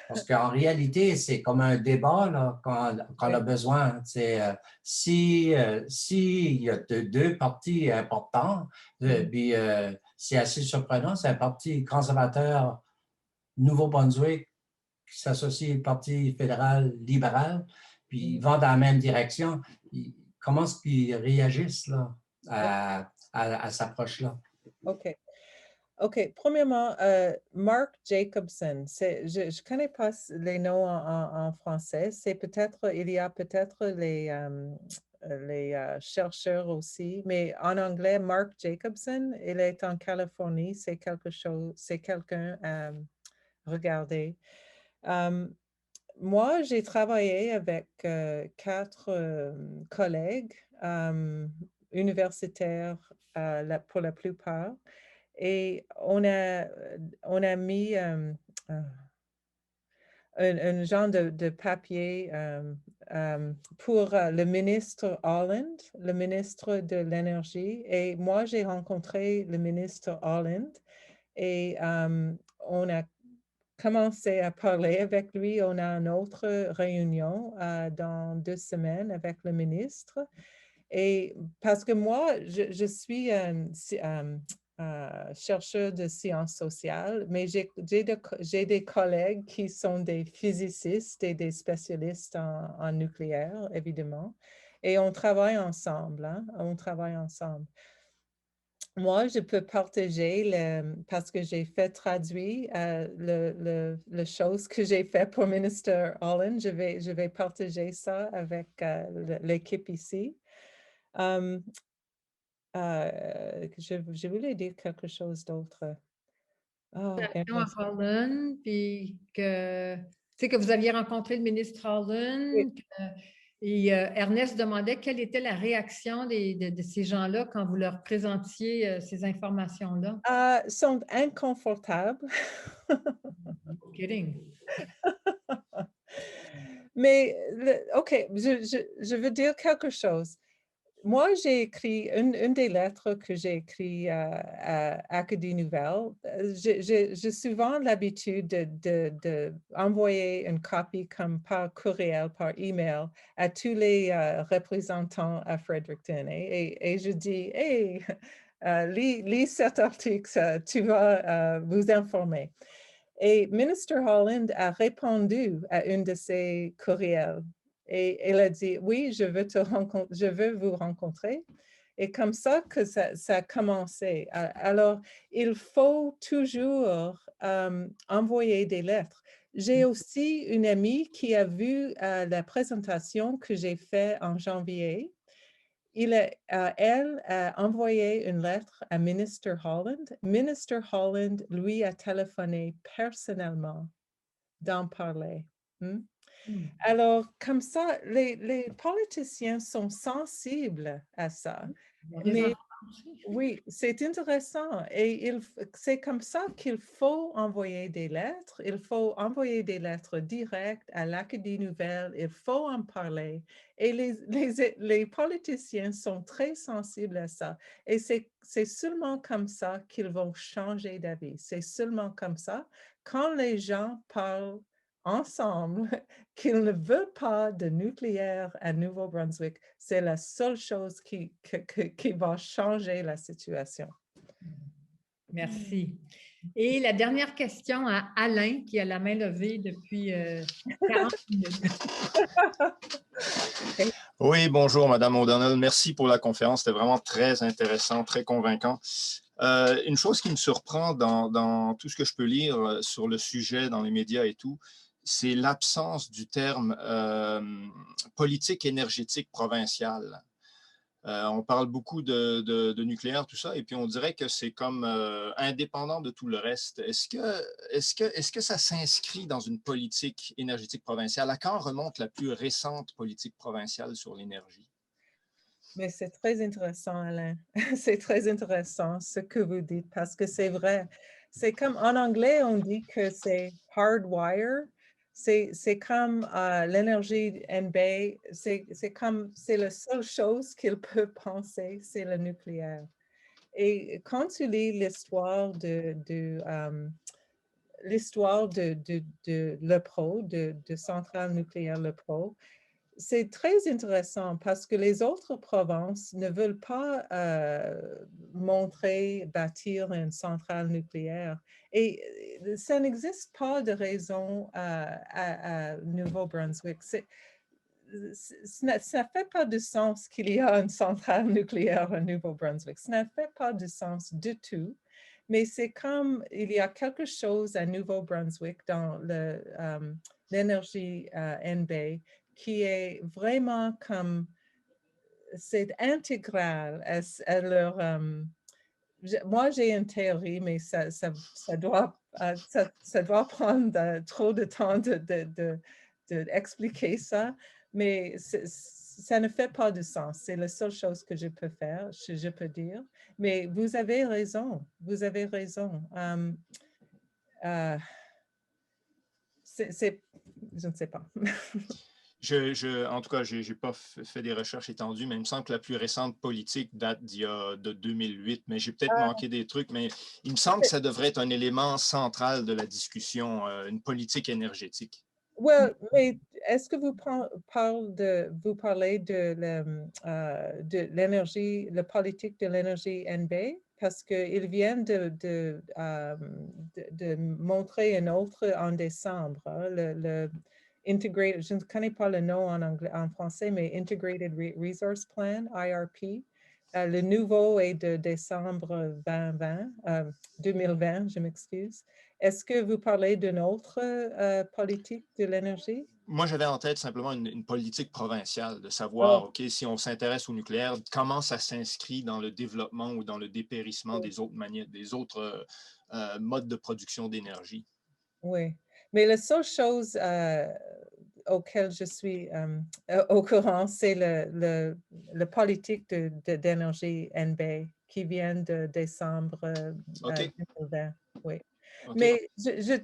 Parce qu'en réalité, c'est comme un débat là, quand on a besoin. S'il y a 2 partis importants, puis c'est assez surprenant, c'est un parti conservateur Nouveau-Brunswick qui s'associe au Parti fédéral libéral, puis ils vont dans la même direction. Comment est-ce qu'ils réagissent là, à cette approche-là? OK. Premièrement, Mark Jacobson. Je ne connais pas les noms en français. Il y a peut-être les chercheurs aussi, mais en anglais, Mark Jacobson, il est en Californie. C'est quelqu'un à regarder. Moi, j'ai travaillé avec 4 collègues universitaires pour la plupart. Et on a mis un genre de papier pour le ministre Holland, le ministre de l'Énergie. Et moi, j'ai rencontré le ministre Holland et on a commencé à parler avec lui. On a une autre réunion dans 2 semaines avec le ministre. Et parce que moi, je suis chercheur de sciences sociales, mais j'ai des collègues qui sont des physicists et des spécialistes en nucléaire, évidemment. Et on travaille ensemble, hein? On travaille ensemble. Moi, je peux partager, parce que j'ai fait traduire le chose que j'ai fait pour Minister Holland. Je vais partager ça avec l'équipe ici. Je voulais dire quelque chose d'autre. Holland, puis que, tu sais, que vous aviez rencontré le ministre Holland. Et Ernest demandait quelle était la réaction de ces gens-là quand vous leur présentiez ces informations-là. Sont inconfortables. No kidding. Mais, OK, je veux dire quelque chose. Moi, j'ai écrit une des lettres que j'ai écrites à Acadie Nouvelle. J'ai souvent l'habitude d'envoyer une copie comme par courriel, par email à tous les représentants à Fredericton. Et je dis, hey, lis cet article, tu vas vous informer. Et Minister Holland a répondu à une de ces courriels. Et elle a dit, oui, je veux vous rencontrer. Et comme ça que ça a commencé. Alors, il faut toujours envoyer des lettres. J'ai aussi une amie qui a vu la présentation que j'ai faite en janvier. Elle a envoyé une lettre à Minister Holland. Minister Holland lui a téléphoné personnellement d'en parler. Alors, comme ça, les politiciens sont sensibles à ça. Mais oui, c'est intéressant et c'est comme ça qu'il faut envoyer des lettres. Il faut envoyer des lettres directes à l'Acadie Nouvelle. Il faut en parler. Et les politiciens sont très sensibles à ça. Et c'est seulement comme ça qu'ils vont changer d'avis. C'est seulement comme ça. Quand les gens parlent ensemble qu'ils ne veulent pas de nucléaire à Nouveau-Brunswick, c'est la seule chose qui va changer la situation. Merci. Et la dernière question à Alain, qui a la main levée depuis 40 minutes. Oui, bonjour, Madame O'Donnell. Merci pour la conférence. C'était vraiment très intéressant, très convaincant. Une chose qui me surprend dans tout ce que je peux lire sur le sujet, dans les médias et tout, c'est l'absence du terme politique énergétique provinciale. On parle beaucoup de nucléaire, tout ça, et puis on dirait que c'est comme indépendant de tout le reste. Est-ce que ça s'inscrit dans une politique énergétique provinciale? À quand remonte la plus récente politique provinciale sur l'énergie? Mais c'est très intéressant, Alain. C'est très intéressant ce que vous dites parce que c'est vrai. C'est comme en anglais, on dit que c'est hardwire. C'est comme l'énergie NB, c'est la seule chose qu'il peut penser, c'est le nucléaire. Et quand tu lis l'histoire de l'EPRO, de centrale nucléaire l'EPRO, c'est très intéressant parce que les autres provinces ne veulent pas bâtir une centrale nucléaire. Et ça n'existe pas de raison à Nouveau-Brunswick. Ça ne fait pas de sens qu'il y a une centrale nucléaire à Nouveau-Brunswick. Ça ne fait pas de sens du tout. Mais c'est comme il y a quelque chose à Nouveau-Brunswick dans l'énergie NB qui est vraiment comme, c'est intégral à leur, moi j'ai une théorie, mais ça doit prendre trop de temps d'expliquer ça, mais ça ne fait pas de sens. C'est la seule chose que je peux faire, je peux dire. Mais vous avez raison, vous avez raison. Je ne sais pas. En tout cas, je n'ai pas fait des recherches étendues, mais il me semble que la plus récente politique date de 2008, mais j'ai peut-être manqué des trucs, mais il me semble que ça devrait être un élément central de la discussion, une politique énergétique. Oui, mais est-ce que vous parlez de l'énergie, la politique de l'énergie NB? Parce qu'ils viennent de montrer un autre en décembre, hein, le Integrated, je ne connais pas le nom en français, mais Integrated Resource Plan, IRP. Le nouveau est de décembre 2020, je m'excuse. Est-ce que vous parlez d'une autre politique de l'énergie? Moi, j'avais en tête simplement une politique provinciale, de savoir, OK, si on s'intéresse au nucléaire, comment ça s'inscrit dans le développement ou dans le dépérissement des autres modes de production d'énergie. Oui, mais la seule chose auquel je suis au courant, c'est le politique d'énergie NB qui vient de décembre 2020. Oui. Okay. Mais je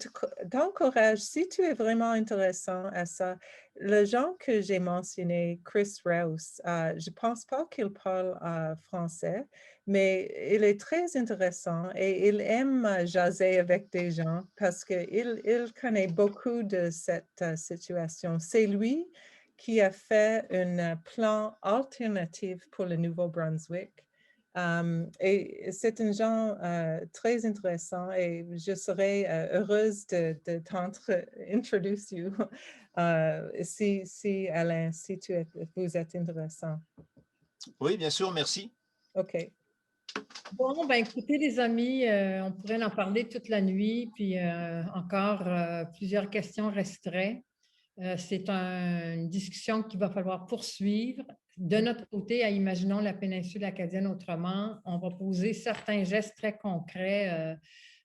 t'encourage, si tu es vraiment intéressant à ça, le gens que j'ai mentionné, Chris Rouse, je ne pense pas qu'il parle français, mais il est très intéressant et il aime jaser avec des gens parce qu'il connaît beaucoup de cette situation. C'est lui qui a fait un plan alternatif pour le Nouveau-Brunswick. Et c'est un genre très intéressant et je serais heureuse de t'introduire Si Alain, si vous êtes intéressant. Oui, bien sûr, merci. OK. Bon, ben écoutez, les amis, on pourrait en parler toute la nuit, puis encore plusieurs questions resteraient. C'est une discussion qu'il va falloir poursuivre. De notre côté, à Imaginons la péninsule acadienne autrement, on va poser certains gestes très concrets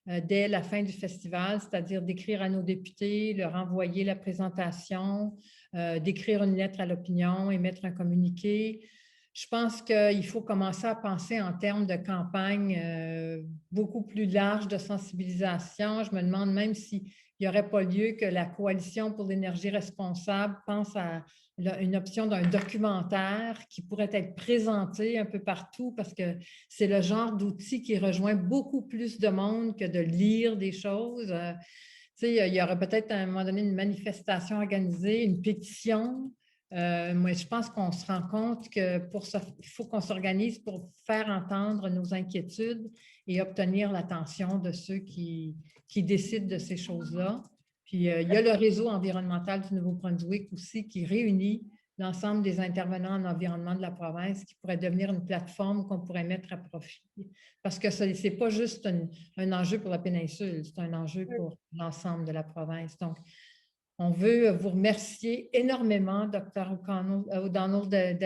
dès la fin du festival, c'est-à-dire d'écrire à nos députés, leur envoyer la présentation, d'écrire une lettre à l'opinion, émettre un communiqué. Je pense qu'il faut commencer à penser en termes de campagne beaucoup plus large de sensibilisation. Je me demande même s'il n'y aurait pas lieu que la Coalition pour l'énergie responsable pense à une option d'un documentaire qui pourrait être présenté un peu partout parce que c'est le genre d'outil qui rejoint beaucoup plus de monde que de lire des choses. Il y aurait peut-être à un moment donné une manifestation organisée, une pétition. Moi, je pense qu'on se rend compte que pour ça, il faut qu'on s'organise pour faire entendre nos inquiétudes et obtenir l'attention de ceux qui décident de ces choses-là. Puis, il y a le réseau environnemental du Nouveau-Brunswick aussi qui réunit l'ensemble des intervenants en environnement de la province qui pourrait devenir une plateforme qu'on pourrait mettre à profit. Parce que ce n'est pas juste un enjeu pour la péninsule, c'est un enjeu pour l'ensemble de la province. Donc, on veut vous remercier énormément, Dr. O'Donnell,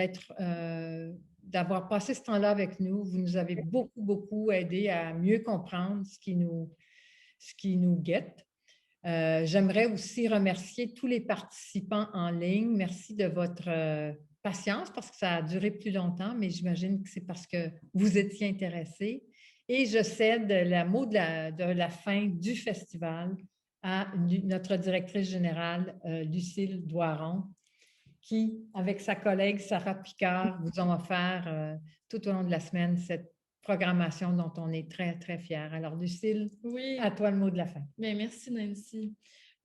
d'avoir passé ce temps-là avec nous. Vous nous avez beaucoup, beaucoup aidé à mieux comprendre ce qui nous guette. J'aimerais aussi remercier tous les participants en ligne. Merci de votre patience parce que ça a duré plus longtemps, mais j'imagine que c'est parce que vous étiez intéressés. Et je cède le mot de la fin du festival à notre directrice générale, Lucille Doiron, qui, avec sa collègue Sarah Picard, vous ont offert tout au long de la semaine cette programmation dont on est très, très fiers. Alors, Lucille, Oui. à toi le mot de la fin. Bien, merci, Nancy.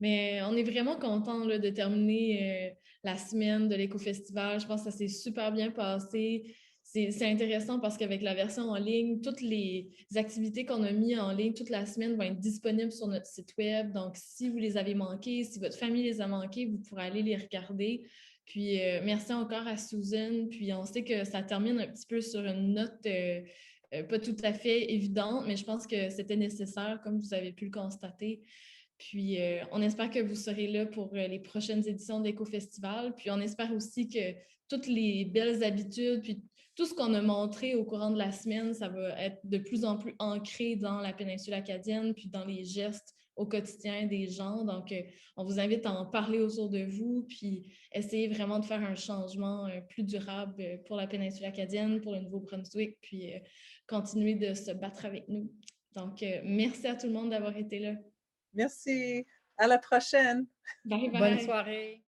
Mais on est vraiment content de terminer la semaine de l'Éco-Festival. Je pense que ça s'est super bien passé. C'est intéressant parce qu'avec la version en ligne, toutes les activités qu'on a mises en ligne toute la semaine vont être disponibles sur notre site web. Donc, si vous les avez manquées, si votre famille les a manquées, vous pourrez aller les regarder. Puis, merci encore à Susan. Puis, on sait que ça termine un petit peu sur une note pas tout à fait évidente, mais je pense que c'était nécessaire, comme vous avez pu le constater. Puis, on espère que vous serez là pour les prochaines éditions d'Éco-Festival. Puis, on espère aussi que toutes les belles habitudes, puis tout ce qu'on a montré au courant de la semaine, ça va être de plus en plus ancré dans la péninsule acadienne, puis dans les gestes au quotidien des gens. Donc, on vous invite à en parler autour de vous, puis essayer vraiment de faire un changement plus durable pour la péninsule acadienne, pour le Nouveau-Brunswick, puis continuer de se battre avec nous. Donc, merci à tout le monde d'avoir été là. Merci. À la prochaine. Bye bye. Bonne soirée.